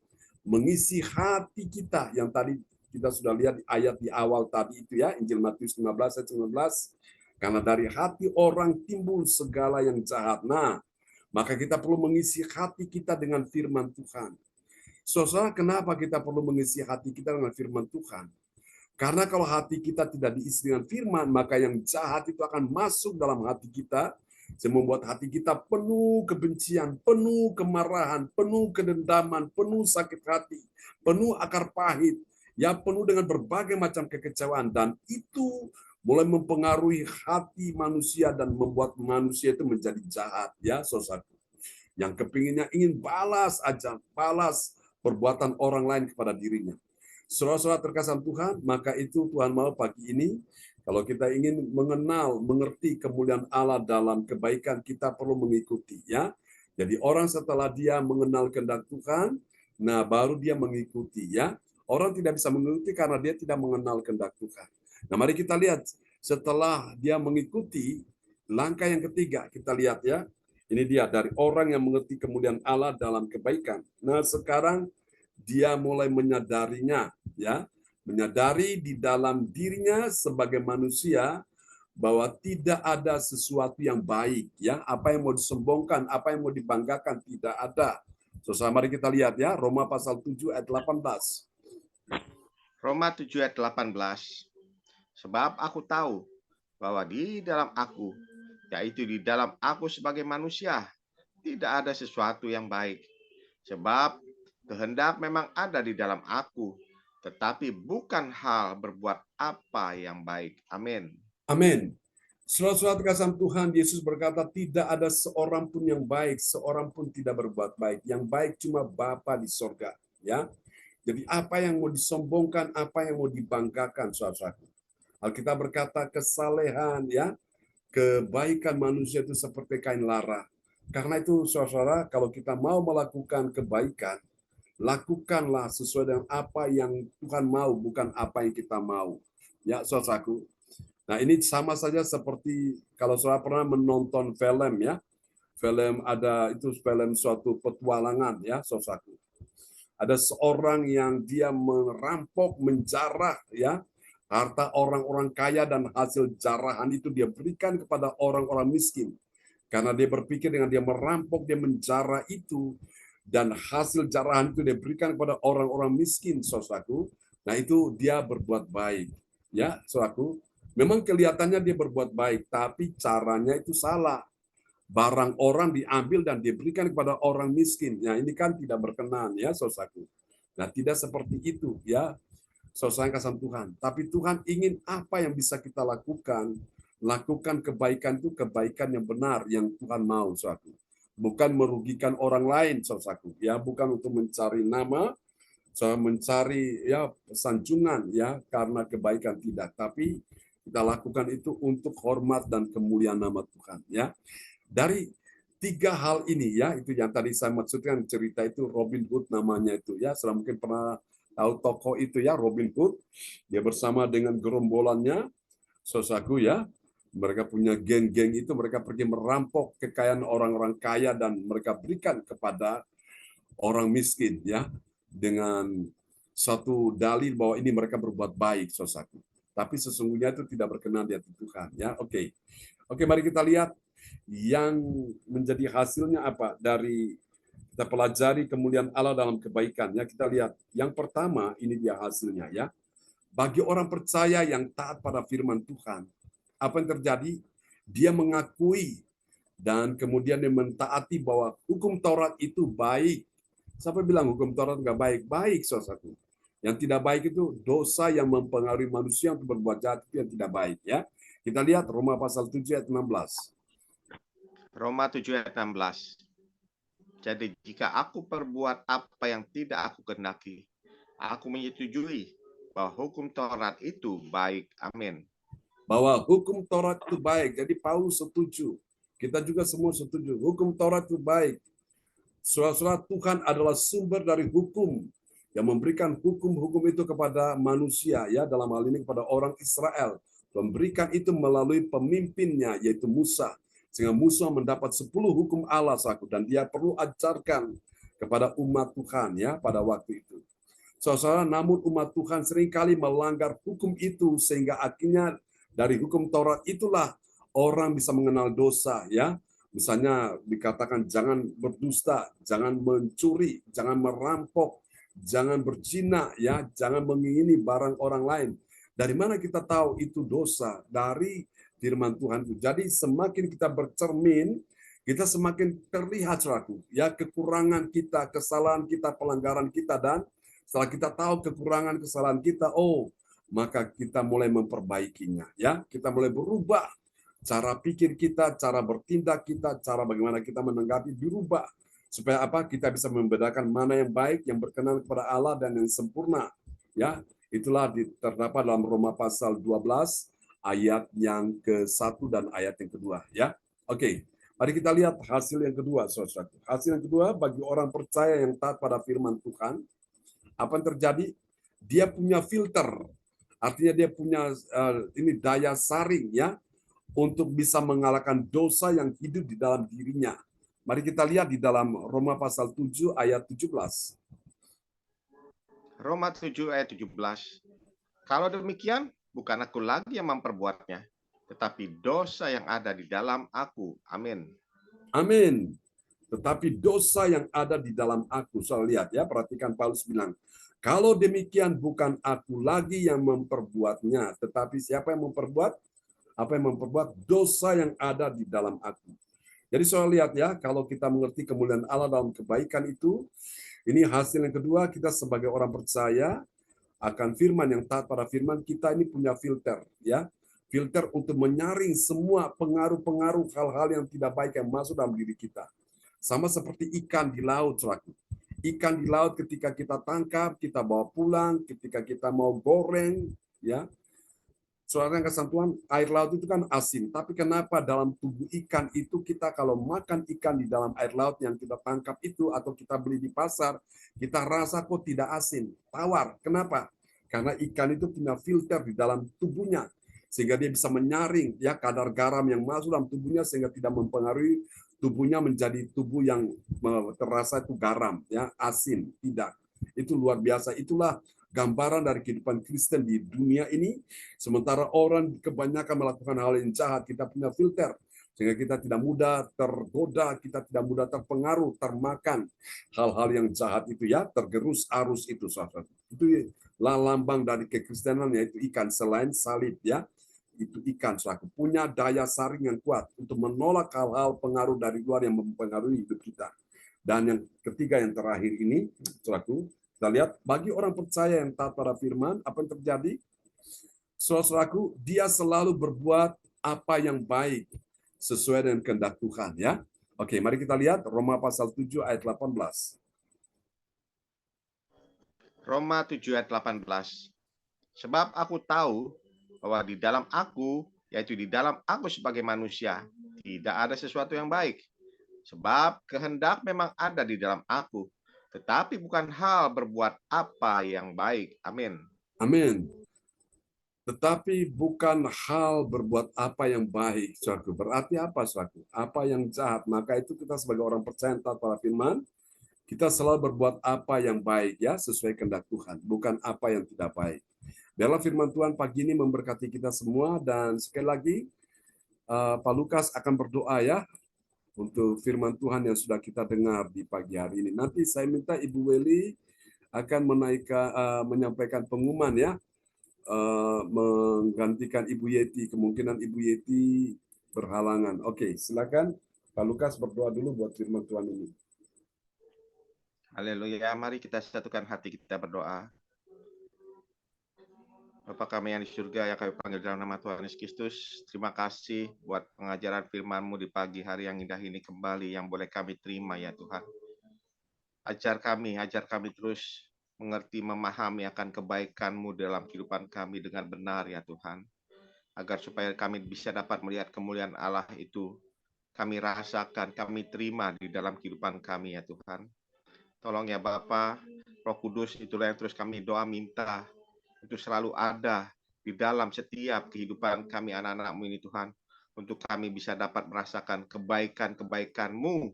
Mengisi hati kita, yang tadi kita sudah lihat di ayat di awal tadi itu, ya, Injil Matius 15 ayat 19. Karena dari hati orang timbul segala yang jahat. Nah, maka kita perlu mengisi hati kita dengan firman Tuhan. Saudara, kenapa kita perlu mengisi hati kita dengan firman Tuhan? Karena kalau hati kita tidak diisi dengan firman, maka yang jahat itu akan masuk dalam hati kita, sehingga membuat hati kita penuh kebencian, penuh kemarahan, penuh kedendaman, penuh sakit hati, penuh akar pahit, ya, penuh dengan berbagai macam kekecewaan. Dan itu mulai mempengaruhi hati manusia dan membuat manusia itu menjadi jahat, ya, saudara. Yang kepinginnya ingin balas aja, balas perbuatan orang lain kepada dirinya. Saudara-saudara terkasih Tuhan, maka itu Tuhan mau pagi ini, kalau kita ingin mengenal, mengerti kemuliaan Allah dalam kebaikan, kita perlu mengikuti, ya. Jadi orang setelah dia mengenal kehendak Tuhan, nah baru dia mengikuti, ya. Orang tidak bisa mengikuti karena dia tidak mengenal kehendak Tuhan. Nah, mari kita lihat setelah dia mengikuti, langkah yang ketiga kita lihat, ya. Ini dia dari orang yang mengerti kemuliaan Allah dalam kebaikan. Nah, sekarang dia mulai menyadarinya, ya, menyadari di dalam dirinya sebagai manusia bahwa tidak ada sesuatu yang baik, ya, apa yang mau disombongkan, apa yang mau dibanggakan, tidak ada. Saudara, mari kita lihat, ya, Roma pasal 7 ayat 18.
Roma 7 ayat 18. Sebab aku tahu bahwa di dalam aku, yaitu di dalam aku sebagai manusia, tidak ada sesuatu yang baik. Sebab kehendak memang ada di dalam aku, tetapi bukan hal berbuat apa yang baik. Amin.
Amin. Saudara-saudara terkasih Tuhan, Yesus berkata, tidak ada seorang pun yang baik, seorang pun tidak berbuat baik. Yang baik cuma Bapa di sorga, ya. Jadi apa yang mau disombongkan, apa yang mau dibanggakan, saudara-saudara. Alkitab berkata kesalehan, ya, kebaikan manusia itu seperti kain lara. Karena itu, saudara, kalau kita mau melakukan kebaikan, lakukanlah sesuai dengan apa yang Tuhan mau, bukan apa yang kita mau. Ya, saudaraku. Nah, ini sama saja seperti kalau saudara pernah menonton film, ya. Film ada itu film suatu petualangan, ya, saudaraku. Ada seorang yang dia merampok, menjarah, ya, harta orang-orang kaya, dan hasil jarahan itu dia berikan kepada orang-orang miskin. Karena dia berpikir dengan dia merampok, dia menjarah itu, dan hasil jarahan itu dia berikan kepada orang-orang miskin, saudaraku. Nah, itu dia berbuat baik. Ya, saudaraku. Memang kelihatannya dia berbuat baik, tapi caranya itu salah. Barang orang diambil dan diberikan kepada orang miskin. Ya, ini kan tidak berkenan, ya, saudaraku. Nah, tidak seperti itu, ya, saudara kasih Tuhan. Tapi Tuhan ingin apa yang bisa kita lakukan. Lakukan kebaikan itu kebaikan yang benar, yang Tuhan mau, saudaraku. Bukan merugikan orang lain, saudaraku. Ya, bukan untuk mencari nama, mencari, ya, sanjungan, ya, karena kebaikan, tidak. Tapi kita lakukan itu untuk hormat dan kemuliaan nama Tuhan, ya. Dari tiga hal ini, ya, itu yang tadi saya maksudkan, cerita itu Robin Hood namanya itu, ya. Sudah mungkin pernah tahu tokoh itu, ya, Robin Hood. Dia bersama dengan gerombolannya, saudaraku, ya. Mereka punya geng-geng itu, mereka pergi merampok kekayaan orang-orang kaya dan mereka berikan kepada orang miskin, ya, dengan satu dalil bahwa ini mereka berbuat baik, saudaraku. Tapi sesungguhnya itu tidak berkenan di hati Tuhan, ya. Oke, mari kita lihat yang menjadi hasilnya apa dari kita pelajari kemuliaan Allah dalam kebaikan. Ya, kita lihat yang pertama, ini dia hasilnya, ya. Bagi orang percaya yang taat pada firman Tuhan, apa yang terjadi? Dia mengakui dan kemudian dia mentaati bahwa hukum Taurat itu baik. Siapa bilang hukum Taurat nggak baik? Baik, saudaraku. Yang tidak baik itu dosa yang mempengaruhi manusia untuk berbuat jahat itu yang tidak baik. Ya, kita lihat Roma pasal 7 ayat 16.
Roma 7 ayat 16. Jadi jika aku perbuat apa yang tidak aku kehendaki, aku menyetujui bahwa hukum Taurat itu baik. Amin.
Bahwa hukum Taurat itu baik. Jadi Paulus setuju. Kita juga semua setuju. Hukum Taurat itu baik. Saudara-saudara, Tuhan adalah sumber dari hukum yang memberikan hukum-hukum itu kepada manusia, ya, dalam hal ini kepada orang Israel. Memberikan itu melalui pemimpinnya, yaitu Musa. Sehingga Musa mendapat 10 hukum Allah, dan dia perlu ajarkan kepada umat Tuhan, ya, pada waktu itu. Saudara, namun umat Tuhan seringkali melanggar hukum itu, sehingga akhirnya dari hukum Taurat itulah orang bisa mengenal dosa, ya. Misalnya dikatakan jangan berdusta, jangan mencuri, jangan merampok, jangan berzina, ya, jangan mengingini barang orang lain. Dari mana kita tahu itu dosa? Dari firman Tuhan itu. Jadi semakin kita bercermin, kita semakin terlihat, saudaraku, ya, kekurangan kita, kesalahan kita, pelanggaran kita, dan setelah kita tahu kekurangan kesalahan kita, maka kita mulai memperbaikinya, ya. Kita mulai berubah. Cara pikir kita, cara bertindak kita, cara bagaimana kita menanggapi dirubah. Supaya apa? Kita bisa membedakan mana yang baik, yang berkenan kepada Allah, dan yang sempurna. Ya, itulah terdapat dalam Roma pasal 12 ayat yang ke-1 dan ayat yang kedua. Ya, oke. Mari kita lihat hasil yang kedua, saudara. Hasil yang kedua bagi orang percaya yang taat pada firman Tuhan, apa yang terjadi? Dia punya filter. Artinya dia punya ini daya saring, ya, untuk bisa mengalahkan dosa yang hidup di dalam dirinya. Mari kita lihat di dalam Roma pasal 7 ayat 17.
Roma 7 ayat 17. Kalau demikian, bukan aku lagi yang memperbuatnya, tetapi dosa yang ada di dalam aku. Amin.
Amin. Tetapi dosa yang ada di dalam aku. Saya lihat, ya, perhatikan Paulus bilang, kalau demikian bukan aku lagi yang memperbuatnya, tetapi siapa yang memperbuat? Apa yang memperbuat? Dosa yang ada di dalam aku. Jadi saya lihat, ya, kalau kita mengerti kemuliaan Allah dalam kebaikan itu, ini hasil yang kedua, kita sebagai orang percaya akan firman, yang taat pada firman, kita ini punya filter, ya. Filter untuk menyaring semua pengaruh-pengaruh hal-hal yang tidak baik yang masuk dalam diri kita. Sama seperti ikan di laut, saudara. Ikan di laut ketika kita tangkap, kita bawa pulang, ketika kita mau goreng, ya. Saudara yang kasih Tuhan, air laut itu kan asin. Tapi kenapa dalam tubuh ikan itu kita kalau makan ikan di dalam air laut yang kita tangkap itu atau kita beli di pasar, kita rasa kok tidak asin, tawar. Kenapa? Karena ikan itu punya filter di dalam tubuhnya. Sehingga dia bisa menyaring, ya, kadar garam yang masuk dalam tubuhnya sehingga tidak mempengaruhi tubuhnya menjadi tubuh yang terasa itu garam, ya, asin, tidak. Itu luar biasa. Itulah gambaran dari kehidupan Kristen di dunia ini. Sementara orang kebanyakan melakukan hal yang jahat, kita punya filter. Sehingga kita tidak mudah tergoda, kita tidak mudah terpengaruh, termakan hal-hal yang jahat itu, ya, tergerus arus itu, saudara. Itu lambang dari kekristenan, yaitu ikan selain salib, ya. Itu ikan, saudara, punya daya saring yang kuat untuk menolak hal-hal pengaruh dari luar yang mempengaruhi hidup kita. Dan yang ketiga, yang terakhir ini, saudara, kita lihat bagi orang percaya yang taat pada firman, apa yang terjadi? Saudaraku, dia selalu berbuat apa yang baik sesuai dengan kehendak Tuhan, ya. Oke, mari kita lihat Roma pasal 7 ayat 18.
Roma 7 ayat 18. Sebab aku tahu bahwa di dalam aku, yaitu di dalam aku sebagai manusia, tidak ada sesuatu yang baik. Sebab kehendak memang ada di dalam aku, tetapi bukan hal berbuat apa yang baik. Amin.
Amin. Tetapi bukan hal berbuat apa yang baik, saudaraku. Berarti apa, saudaraku? Apa yang jahat. Maka itu kita sebagai orang percaya taat pada firman, kita selalu berbuat apa yang baik, ya, sesuai kehendak Tuhan, bukan apa yang tidak baik. Biarlah firman Tuhan pagi ini memberkati kita semua, dan sekali lagi Pak Lukas akan berdoa, ya, untuk firman Tuhan yang sudah kita dengar di pagi hari ini. Nanti saya minta Ibu Weli akan menyampaikan pengumuman, ya, menggantikan Ibu Yeti, kemungkinan Ibu Yeti berhalangan. Oke, silakan Pak Lukas berdoa dulu buat firman Tuhan ini.
Haleluya, mari kita satukan hati kita berdoa. Bapa kami yang di surga, yang kami panggil dalam nama Tuhan Yesus Kristus, terima kasih buat pengajaran firman-Mu di pagi hari yang indah ini kembali yang boleh kami terima ya Tuhan. Ajar kami terus mengerti, memahami akan kebaikan-Mu dalam kehidupan kami dengan benar ya Tuhan. Agar supaya kami bisa dapat melihat kemuliaan Allah itu, kami rasakan, kami terima di dalam kehidupan kami ya Tuhan. Tolong ya Bapa, Roh Kudus itulah yang terus kami doa minta untuk selalu ada di dalam setiap kehidupan kami anak-anak-Mu ini Tuhan, untuk kami bisa dapat merasakan kebaikan-kebaikan-Mu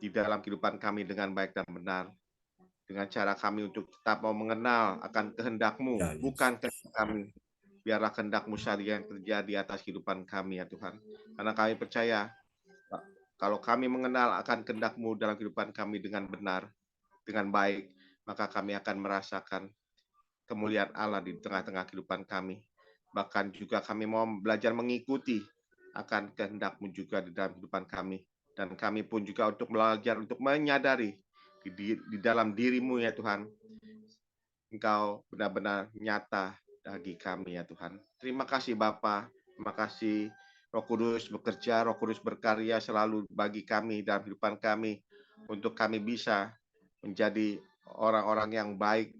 di dalam kehidupan kami dengan baik dan benar, dengan cara kami untuk tetap mau mengenal akan kehendak-Mu,
Ya, Yesus.
bukan kehendak kami. Biarlah kehendak-Mu saja yang terjadi atas kehidupan kami ya Tuhan, karena kami percaya kalau kami mengenal akan kehendak-Mu dalam kehidupan kami dengan benar, dengan baik, maka kami akan merasakan kemuliaan Allah di tengah-tengah kehidupan kami. Bahkan juga kami mau belajar mengikuti akan kehendak-Mu juga di dalam kehidupan kami. Dan kami pun juga untuk belajar, untuk menyadari di dalam diri-Mu ya Tuhan, Engkau benar-benar nyata bagi kami ya Tuhan. Terima kasih Bapa, terima kasih Roh Kudus bekerja, Roh Kudus berkarya selalu bagi kami dalam kehidupan kami, untuk kami bisa menjadi orang-orang yang baik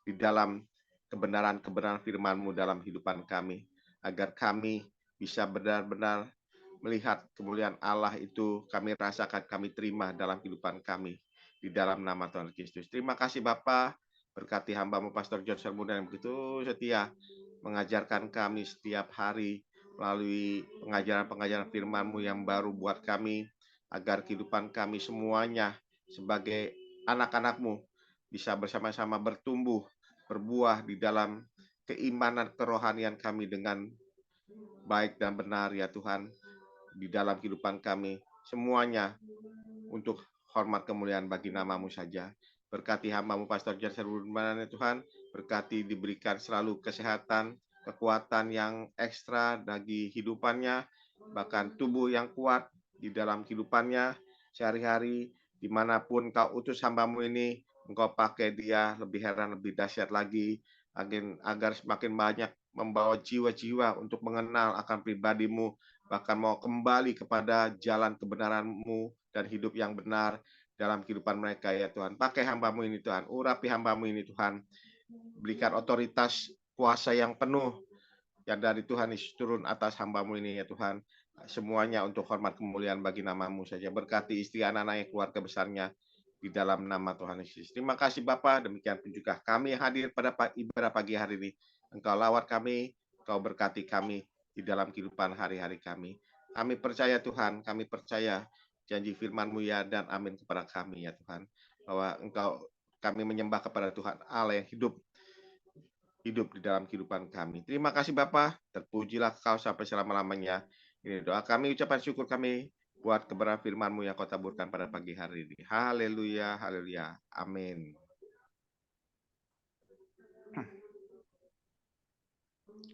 di dalam kebenaran-kebenaran firman-Mu dalam kehidupan kami, agar kami bisa benar-benar melihat kemuliaan Allah itu kami rasakan, kami terima dalam kehidupan kami, di dalam nama Tuhan Kristus. Terima kasih Bapa, berkati hamba-Mu Pastor John Sermunda yang begitu setia mengajarkan kami setiap hari melalui pengajaran-pengajaran firman-Mu yang baru buat kami, agar kehidupan kami semuanya sebagai anak-anak-Mu bisa bersama-sama bertumbuh, berbuah di dalam keimanan kerohanian kami dengan baik dan benar ya Tuhan, di dalam kehidupan kami semuanya untuk hormat kemuliaan bagi nama-Mu saja. Berkati hamba-Mu Pastor John Sermunda ya Tuhan, berkati diberikan selalu kesehatan, kekuatan yang ekstra bagi hidupannya, bahkan tubuh yang kuat di dalam kehidupannya sehari-hari, dimanapun Kau utus hamba-Mu ini, Engkau pakai dia lebih heran, lebih dahsyat lagi, agar semakin banyak membawa jiwa-jiwa untuk mengenal akan pribadi-Mu, bahkan mau kembali kepada jalan kebenaran-Mu dan hidup yang benar dalam kehidupan mereka ya Tuhan. Pakai hamba-Mu ini Tuhan, urapi hamba-Mu ini Tuhan, berikan otoritas kuasa yang penuh yang dari Tuhan Yesus turun atas hamba-Mu ini ya Tuhan, semuanya untuk hormat kemuliaan bagi nama-Mu saja. Berkati istri, anak-anaknya, keluarga besarnya di dalam nama Tuhan Yesus. Terima kasih Bapa, demikian pun juga kami hadir pada ibadah pagi hari ini. Engkau lawat kami, Engkau berkati kami di dalam kehidupan hari-hari kami. Kami percaya Tuhan, kami percaya janji firman-Mu ya dan amin kepada kami ya Tuhan, bahwa kami menyembah kepada Tuhan Allah yang hidup di dalam kehidupan kami. Terima kasih Bapa, terpujilah Kau sampai selama-lamanya. Ini doa kami, ucapan syukur kami buat kebenaran firman-Mu yang Kau taburkan pada pagi hari ini. Haleluya, haleluya, amin.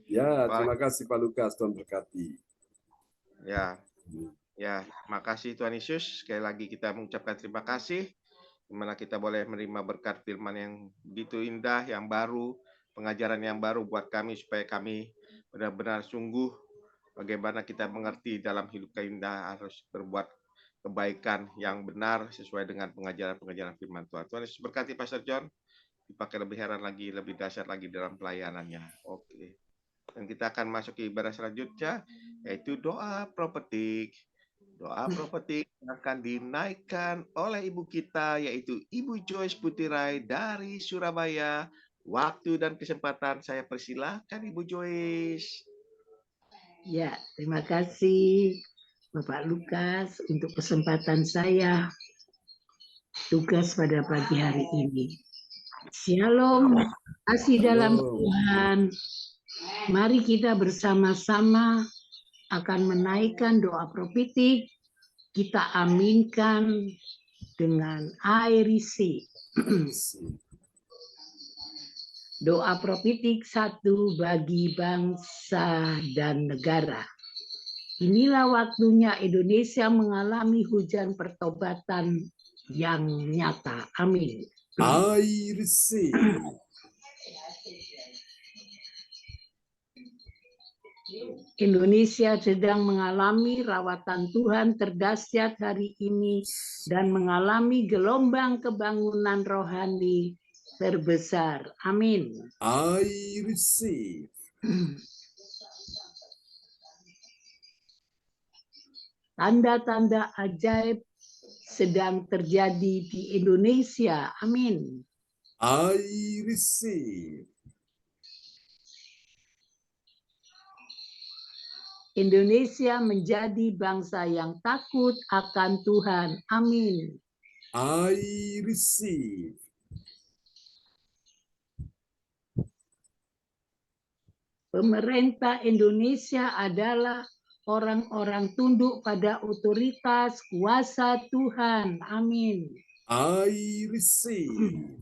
Ya, terima kasih Pak Lukas, Tuhan berkati.
Ya, terima kasih Tuhan Yesus. Sekali lagi kita mengucapkan terima kasih, di mana kita boleh menerima berkat firman yang begitu indah, yang baru, pengajaran yang baru buat kami, supaya kami benar-benar sungguh bagaimana kita mengerti dalam hidup kita harus berbuat kebaikan yang benar sesuai dengan pengajaran-pengajaran firman Tuhan. Tuhan Yesus berkati Pastor John, dipakai lebih heran lagi, lebih dahsyat lagi dalam pelayanannya. Oke. Dan kita akan masuk ke ibadah selanjutnya, yaitu doa profetik. Doa profetik akan dinaikkan oleh ibu kita, yaitu Ibu Joyce Putirai dari Surabaya. Waktu dan kesempatan saya persilahkan Ibu Joyce.
Ya, terima kasih Bapak Lukas untuk kesempatan saya tugas pada pagi hari ini. Shalom, kasih dalam Tuhan. Mari kita bersama-sama akan menaikkan doa profetik. Kita aminkan dengan air isi. Doa prophetik 1 bagi bangsa dan negara. Inilah waktunya Indonesia mengalami hujan pertobatan yang nyata. Amin.
I receive.
Indonesia sedang mengalami rawatan Tuhan terdahsyat hari ini dan mengalami gelombang kebangunan rohani terbesar. Amin.
I receive.
Tanda-tanda ajaib sedang terjadi di Indonesia. Amin.
I receive.
Indonesia menjadi bangsa yang takut akan Tuhan. Amin.
I receive.
Pemerintah Indonesia adalah orang-orang tunduk pada otoritas kuasa Tuhan. Amin.
I receive.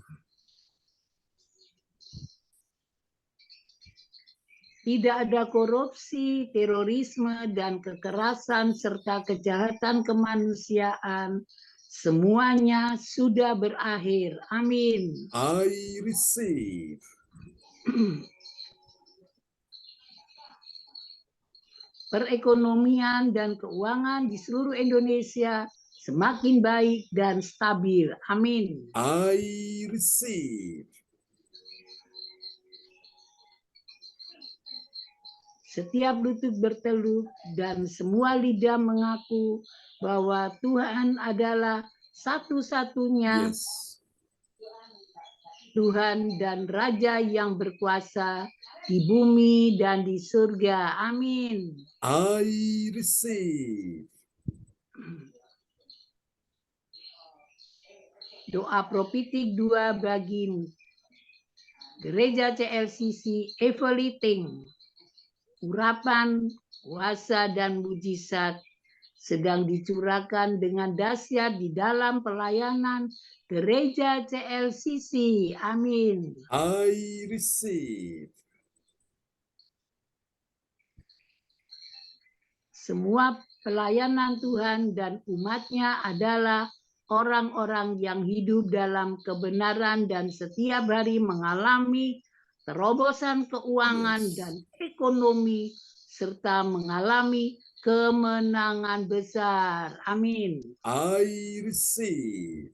Tidak ada korupsi, terorisme, dan kekerasan serta kejahatan kemanusiaan. Semuanya sudah berakhir. Amin.
I receive.
Perekonomian dan keuangan di seluruh Indonesia semakin baik dan stabil. Amin.
I receive.
Setiap lutut bertelur dan semua lidah mengaku bahwa Tuhan adalah satu-satunya
Yes.
Tuhan dan Raja yang berkuasa di bumi dan di surga. Amin.
I receive.
Doa prophetik 2 bagi Gereja CLCC Everything. Urapan, kuasa, dan mujizat sedang dicurahkan dengan dahsyat di dalam pelayanan Gereja CLCC. Amin.
I receive.
Semua pelayanan Tuhan dan umat-Nya adalah orang-orang yang hidup dalam kebenaran dan setiap hari mengalami terobosan keuangan
Yes.
dan ekonomi serta mengalami kemenangan besar. Amin.
I receive.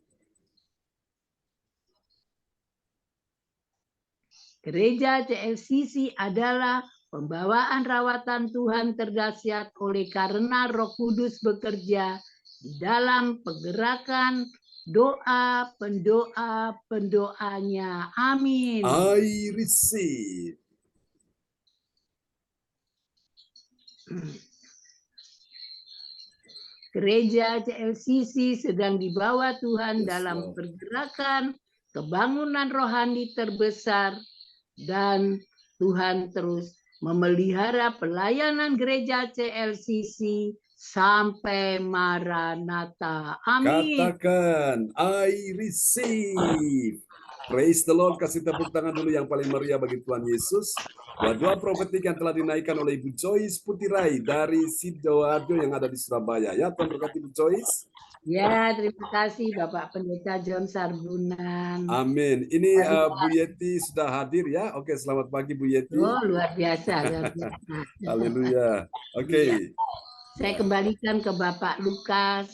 Gereja CLCC adalah pembawaan rawatan Tuhan terdahsyat oleh karena Roh Kudus bekerja di dalam pergerakan doa pendoanya. Amin.
I receive.
Gereja CLCC sedang dibawa Tuhan
Yes,
dalam
Lord.
pergerakan kebangunan rohani terbesar dan Tuhan terus memelihara pelayanan gereja CLCC sampai Maranatha. Amin.
Katakan, I receive. Praise the Lord. Kasih tepuk tangan dulu yang paling meriah bagi Tuhan Yesus. Buat doa profetik yang telah dinaikkan oleh Ibu Joyce Putirai dari Sidoarjo yang ada di Surabaya. Ya, Tuhan berkati Ibu Joyce.
Ya, terima kasih Bapak Pendeta John Sarbunan.
Amin. Ini Bu Yeti sudah hadir ya. Oke, selamat pagi Bu Yeti.
Oh, luar biasa, luar biasa.
Haleluya. Oke.
Saya kembalikan ke Bapak Lukas.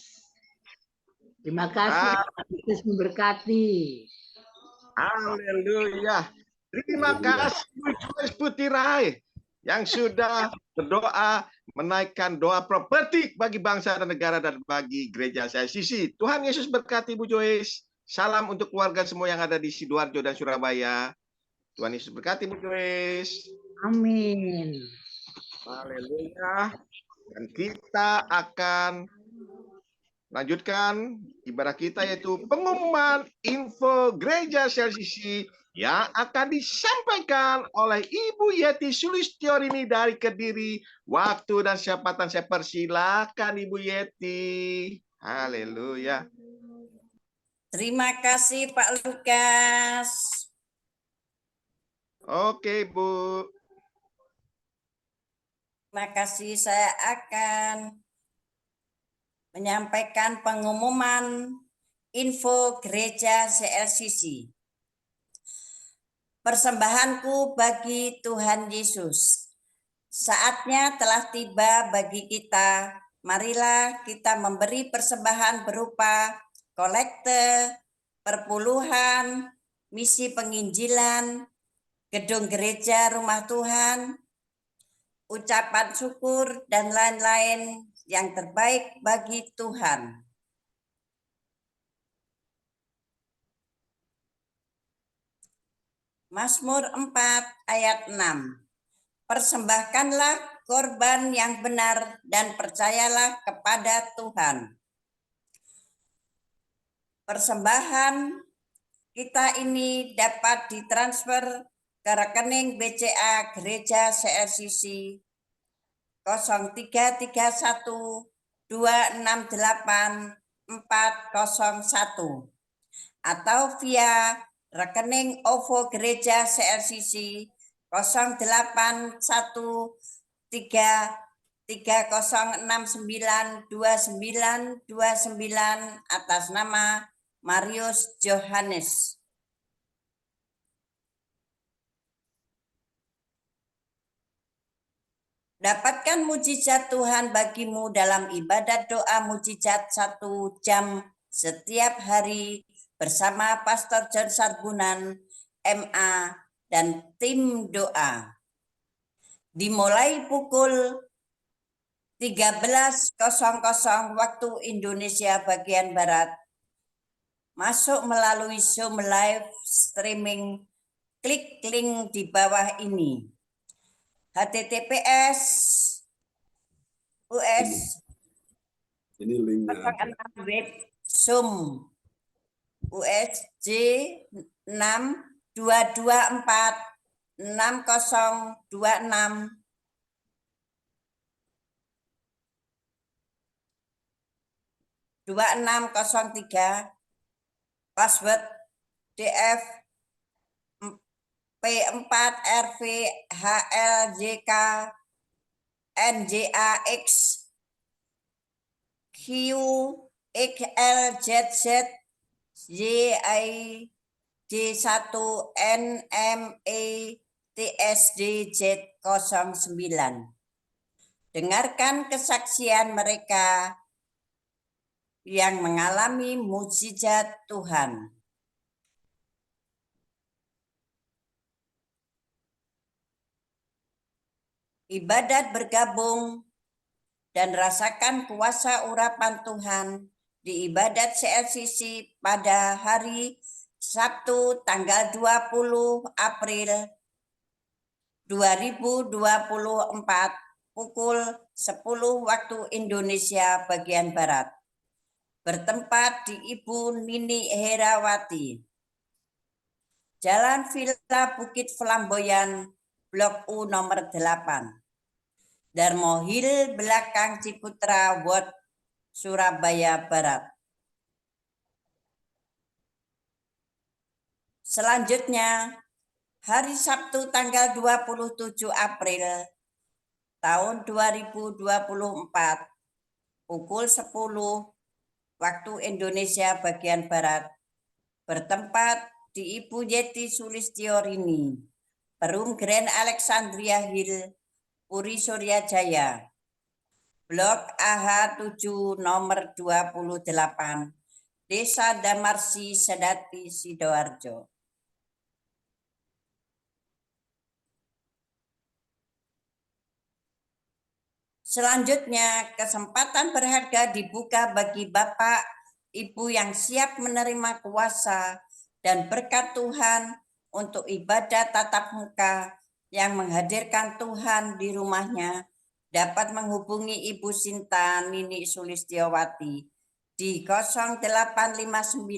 Terima kasih, Yesus memberkati.
Haleluya. Terima kasih Bu Joyce Putirai yang sudah berdoa menaikkan doa prophetik bagi bangsa dan negara dan bagi gereja CLCC. Tuhan Yesus berkati Bu Joyce. Salam untuk keluarga semua yang ada di Sidoarjo dan Surabaya. Tuhan Yesus berkati Bu Joyce.
Amin.
Haleluya. Dan kita akan lanjutkan ibadah kita yaitu pengumuman info gereja CLCC yang akan disampaikan oleh Ibu Yeti Sulistyorini dari Kediri. Waktu dan siapatan saya persilakan Ibu Yeti. Haleluya.
Terima kasih Pak Lukas.
Oke, Bu.
Terima kasih, saya akan menyampaikan pengumuman info gereja CLCC. Persembahanku bagi Tuhan Yesus. Saatnya telah tiba bagi kita. Marilah kita memberi persembahan berupa kolekte, perpuluhan, misi penginjilan, gedung gereja rumah Tuhan, ucapan syukur, dan lain-lain yang terbaik bagi Tuhan. Mazmur 4 ayat 6. Persembahkanlah korban yang benar dan percayalah kepada Tuhan. Persembahan kita ini dapat ditransfer ke rekening BCA Gereja CLCC 0331 268 401 atau via rekening OVO Gereja CLCC 0813 3069 2929 atas nama Marius Johannes. Dapatkan mujizat Tuhan bagimu dalam ibadat doa mujizat 1 jam setiap hari bersama Pastor John Sarbunan, MA, dan tim doa. Dimulai pukul 13.00 waktu Indonesia bagian Barat. Masuk melalui Zoom live streaming, klik link di bawah ini. HTTPS US
Ini linknya.
06 web Zoom USJ 6224 6026 2603, password DF P4RV HLJK NJAX QXLZZ JID1 NME TSDZ09. Dengarkan kesaksian mereka yang mengalami mukjizat Tuhan. Ibadat bergabung dan rasakan kuasa urapan Tuhan di ibadat CLCC pada hari Sabtu tanggal 20 April 2024 pukul 10 waktu Indonesia bagian Barat. Bertempat di Ibu Nini Herawati, Jalan Villa Bukit Flamboyan, Blok U nomor 8, Darmo Hill belakang Ciputra Ward, Surabaya Barat. Selanjutnya, hari Sabtu tanggal 27 April tahun 2024 pukul 10 waktu Indonesia bagian Barat, bertempat di Ibu Yeti Sulistiorini, Perum Grand Alexandria Hill, Puri Surya Jaya, Blok AH7 nomor 28, Desa Damarsi, Sedati, Sidoarjo. Selanjutnya, kesempatan berharga dibuka bagi Bapak, Ibu yang siap menerima kuasa dan berkat Tuhan untuk ibadah tatap muka yang menghadirkan Tuhan di rumahnya, dapat menghubungi Ibu Sinta Nini Sulistiowati di 0859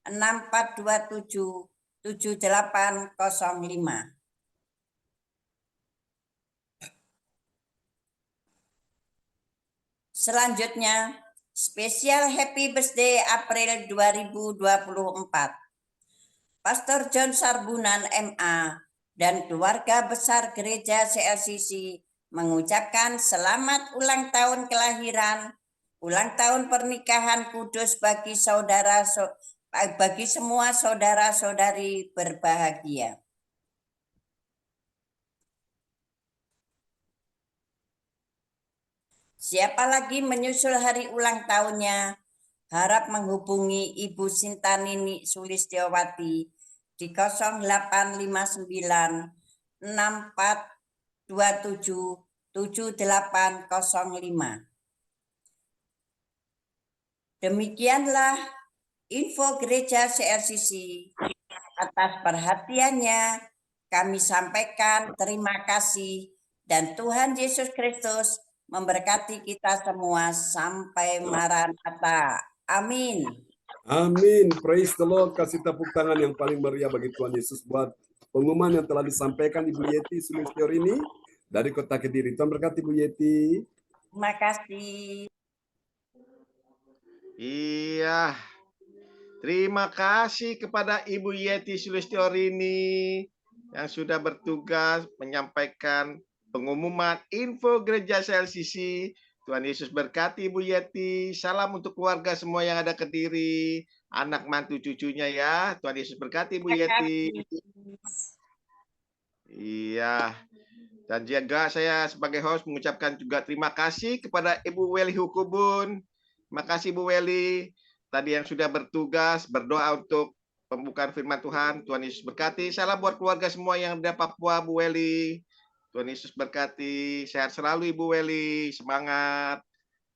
6427 7805. Selanjutnya, spesial Happy Birthday April 2024. Pastor John Sarbunan MA dan keluarga besar Gereja CLCC mengucapkan selamat ulang tahun kelahiran, ulang tahun pernikahan kudus bagi semua saudara-saudari berbahagia. Siapa lagi menyusul hari ulang tahunnya, harap menghubungi Ibu Sinta Nini Sulistiowati di 0859 6427 7805. Demikianlah info Gereja CLCC. Atas perhatiannya kami sampaikan terima kasih dan Tuhan Yesus Kristus memberkati kita semua sampai Maranatha. Amin.
Amin. Praise the Lord. Kasih tepuk tangan yang paling meriah bagi Tuhan Yesus buat pengumuman yang telah disampaikan Ibu Yeti Sulistiowati dari Kota Kediri. Tuhan berkati Ibu Yeti.
Terima kasih.
Iya. Terima kasih kepada Ibu Yeti Sulistiowati yang sudah bertugas menyampaikan pengumuman info Gereja CLCC. Tuhan Yesus berkati Ibu Yeti. Salam untuk keluarga semua yang ada Kediri, anak mantu cucunya ya. Tuhan Yesus berkati Ibu Yeti. Iya. Dan juga saya sebagai host mengucapkan juga terima kasih kepada Ibu Weli Hukubun. Terima kasih Bu Weli. Tadi yang sudah bertugas berdoa untuk pembukaan firman Tuhan. Tuhan Yesus berkati. Salam buat keluarga semua yang ada Papua, Bu Weli. Tuhan Yesus berkati. Sehat selalu Ibu Weli. Semangat.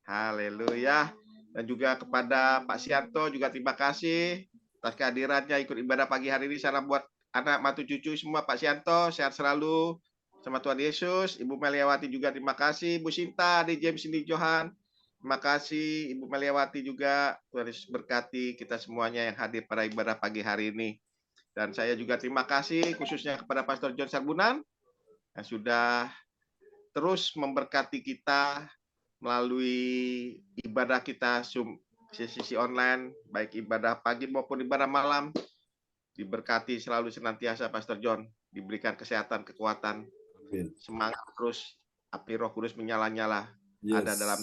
Haleluya. Dan juga kepada Pak Sianto juga terima kasih atas kehadirannya ikut ibadah pagi hari ini. Salam buat anak mantu cucu semua Pak Sianto. Sehat selalu. Sama Tuhan Yesus. Ibu Meliawati juga terima kasih. Bu Sinta, di James, di Johan. Terima kasih Ibu Meliawati juga. Tuhan Yesus berkati kita semuanya yang hadir pada ibadah pagi hari ini. Dan saya juga terima kasih khususnya kepada Pastor John Sarbunan yang sudah terus memberkati kita melalui ibadah kita sesi online, baik ibadah pagi maupun ibadah malam. Diberkati selalu senantiasa Pastor John, diberikan kesehatan, kekuatan, semangat terus, api Roh Kudus menyala-nyala ada dalam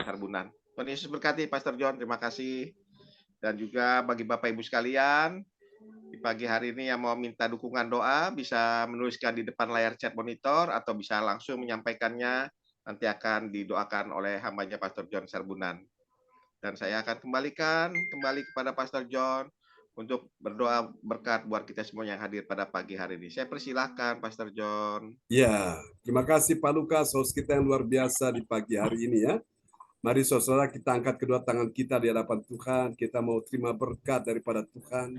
Sarbunan. Tuhan Yesus berkati Pastor John, terima kasih. Dan juga bagi Bapak Ibu sekalian, di pagi hari ini yang mau minta dukungan doa bisa menuliskan di depan layar chat monitor atau bisa langsung menyampaikannya, nanti akan didoakan oleh hambanya Pastor John Sarbunan. Dan saya akan kembali kepada Pastor John untuk berdoa berkat buat kita semua yang hadir pada pagi hari ini. Saya persilahkan Pastor John.
Ya, terima kasih Pak Lukas, host kita yang luar biasa di pagi hari ini ya. Mari saudara kita angkat kedua tangan kita di hadapan Tuhan. Kita mau terima berkat daripada Tuhan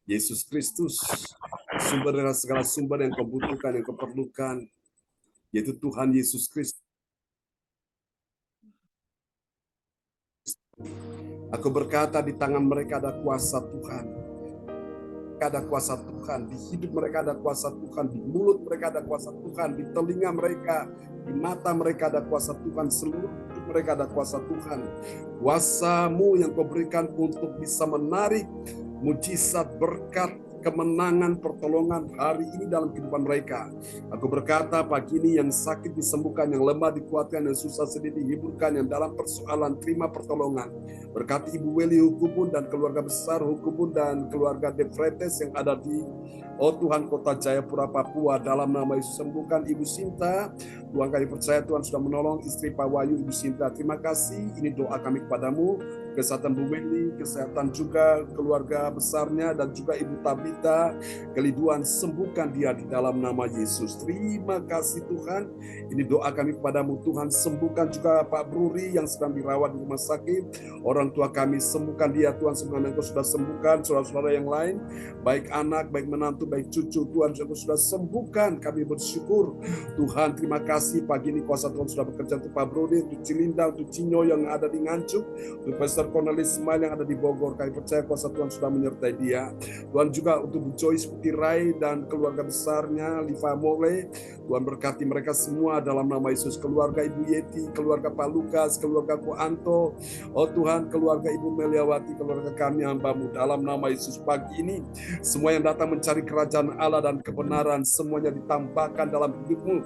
Yesus Kristus, sumber dari segala sumber yang kau butuhkan, yang kau perlukan, yaitu Tuhan Yesus Kristus. Aku berkata di tangan mereka ada kuasa Tuhan. Ada kuasa Tuhan, di hidup mereka ada kuasa Tuhan, di mulut mereka ada kuasa Tuhan, di telinga mereka, di mata mereka ada kuasa Tuhan, seluruh hidup mereka ada kuasa Tuhan. Kuasa-Mu yang kau berikan untuk bisa menarik mujizat, berkat, kemenangan, pertolongan hari ini dalam kehidupan mereka. Aku berkata pagi ini yang sakit disembuhkan, yang lemah dikuatkan, yang susah sedih dihiburkan, yang dalam persoalan terima pertolongan. Berkati Ibu Weli Hukubun dan keluarga besar Hukubun dan keluarga Defretes yang ada di Tuhan Kota Jayapura, Papua. Dalam nama Yesus sembuhkan Ibu Sinta. Tuhan kami percaya Tuhan sudah menolong istri Pak Wahyu, Ibu Sinta. Terima kasih. Ini doa kami kepadamu. Kesehatan Bu Weli, kesehatan juga keluarga besarnya dan juga Ibu Tabita, keliduan sembuhkan dia di dalam nama Yesus. Terima kasih Tuhan. Ini doa kami kepadamu Tuhan, sembuhkan juga Pak Bruri yang sedang dirawat di rumah sakit. Orang tua kami sembuhkan dia Tuhan, semoga Engkau sudah sembuhkan saudara-saudara yang lain, baik anak, baik menantu, baik cucu. Tuhan Engkau sudah sembuhkan, kami bersyukur. Tuhan terima kasih pagi ini kuasa Tuhan sudah bekerja untuk Pak Bruri, untuk Cilinda, untuk Cinyo yang ada di Nganjuk, untuk Pastor Brother Cornelis Smile yang ada di Bogor. Kami percaya kuasa Tuhan sudah menyertai dia. Tuhan juga untuk Bu Joyce Putirai dan keluarga besarnya, Liva Mole. Tuhan berkati mereka semua dalam nama Yesus. Keluarga Ibu Yeti, keluarga Pak Lukas, keluarga Ko Anto. Oh Tuhan, keluarga Ibu Meliawati, keluarga kami hamba-Mu dalam nama Yesus. Pagi ini, semua yang datang mencari kerajaan Allah dan kebenaran, semuanya ditambahkan dalam hidupmu.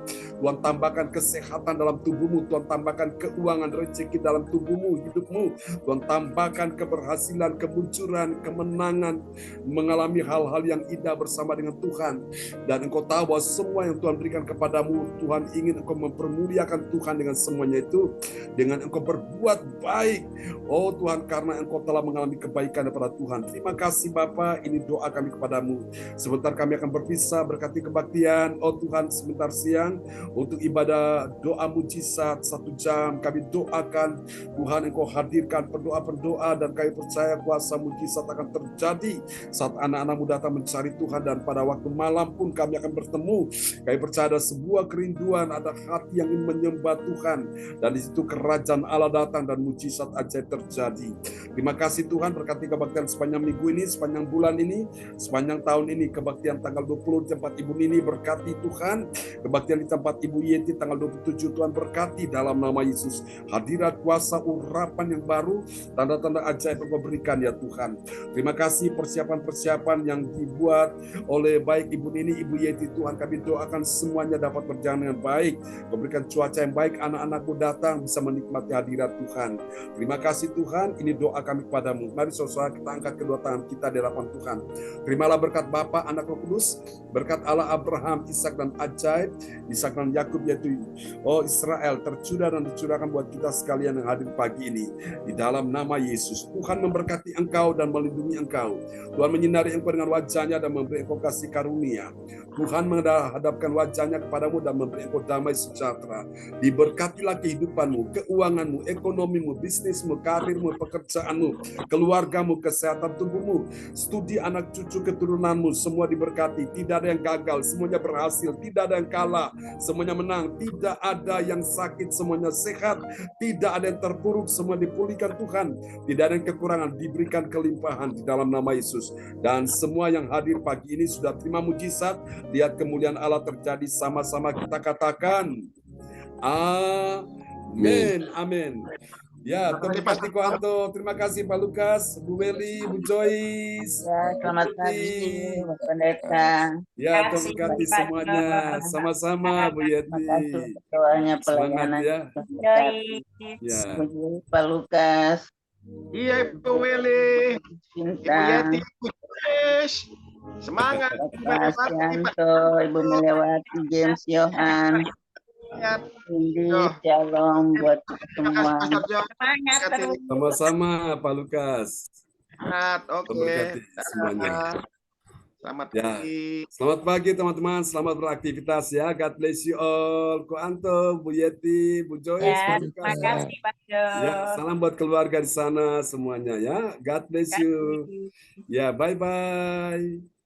Tuhan tambahkan kesehatan dalam tubuhmu. Tuhan tambahkan keuangan, rezeki dalam tubuhmu, hidupmu. Tuhan tambahkan keberhasilan, kemunculan, kemenangan, mengalami hal-hal yang indah bersama dengan Tuhan. Dan engkau tahu bahwa semua yang Tuhan berikan kepadamu, Tuhan ingin engkau mempermuliakan Tuhan dengan semuanya itu, dengan engkau berbuat baik. Oh Tuhan, karena engkau telah mengalami kebaikan daripada Tuhan. Terima kasih Bapa, ini doa kami kepadamu. Sebentar kami akan berpisah, berkati kebaktian. Oh Tuhan, sebentar siang untuk ibadah doa mujizat 1 jam. Kami doakan Tuhan, engkau hadirkan pendoa-pendoa, dan kami percaya kuasa mujizat akan terjadi saat anak-anakmu datang mencari Tuhan. Dan pada waktu malam pun kami akan bertemu. Kami percaya ada sebuah kerinduan, ada hati yang ingin menyembah Tuhan, dan di situ kerajaan Allah datang dan mujizat ajaib terjadi. Terima kasih Tuhan, berkati kebaktian sepanjang minggu ini, sepanjang bulan ini, sepanjang tahun ini. Kebaktian tanggal 20 di tempat Ibu Nini, berkati Tuhan. Kebaktian di tempat Ibu Yeti tanggal 27, Tuhan berkati dalam nama Yesus. Hadirat kuasa urapan yang baru, tanda-tanda ajaib yang berikan ya Tuhan. Terima kasih persiapan-persiapan yang dibuat oleh baik Ibu Nini, Ibu Yeti. Tuhan, kami doakan semuanya dapat berjalan dengan baik. Memberikan cuaca yang baik, anak-anakku datang bisa menikmati hadirat Tuhan. Terima kasih Tuhan, ini doa kami kepadamu. Mari saudara kita angkat kedua tangan kita di hadapan Tuhan. Terimalah berkat Bapa, Anak, Roh Kudus, berkat Allah Abraham, Ishak dan ajaib, Ishak dan Yakub yaitu Israel, tercurah dan dicurahkan buat kita sekalian yang hadir pagi ini. Di dalam nama Yesus, Tuhan memberkati engkau dan melindungi engkau. Tuhan menyinari engkau dengan wajahnya dan memberi engkau kasih karunia. Tuhan menghadapkan wajahnya kepadamu dan memberi engkau damai sejahtera. Diberkatilah kehidupanmu, keuanganmu, ekonomimu, bisnismu, karirmu, pekerjaanmu, keluargamu, kesehatan tubuhmu, studi anak cucu keturunanmu, semua diberkati. Tidak ada yang gagal, semuanya berhasil. Tidak ada yang kalah, semuanya menang. Tidak ada yang sakit, semuanya sehat. Tidak ada yang terpuruk, semua dipulihkan Tuhan. Tidak ada yang kekurangan, diberikan kelimpahan di dalam nama Yesus. Dan semua yang hadir pagi ini sudah terima mujizat. Lihat kemuliaan Allah terjadi, sama-sama kita katakan amin, amin. Ya, Tuhan berkati Ko Anto. Terima kasih Pak Lukas, Bu Weli, Bu Joyce.
Ya, selamat pagi, Bapak Pendeta.
Ya, Tuhan berkati semuanya. Sama-sama Bu Yeti.
Terima kasih doanya,
Semangat
pelayanan.
ya. Ya.
Pak Lukas,
Iya Ibu Weli, Ibu
Cinta,
Yeti, Ibu Joyce. Semangat.
Pak Sianto, Ibu Melewati, James Yohan, Indi, shalom buat semua.
Semangat terus.
Sama-sama Pak Lukas.
Semangat, oke.
Memberkati semuanya.
Selamat
Ya.
pagi.
Selamat pagi teman-teman, selamat beraktivitas ya. God bless you all. Ko Anto, Bu Yeti, Bu Joyce,
Ya,
Pak Lukas.
terima kasih Pak Jo.
Ya, salam buat keluarga di sana semuanya ya. God bless you. Ya, bye-bye.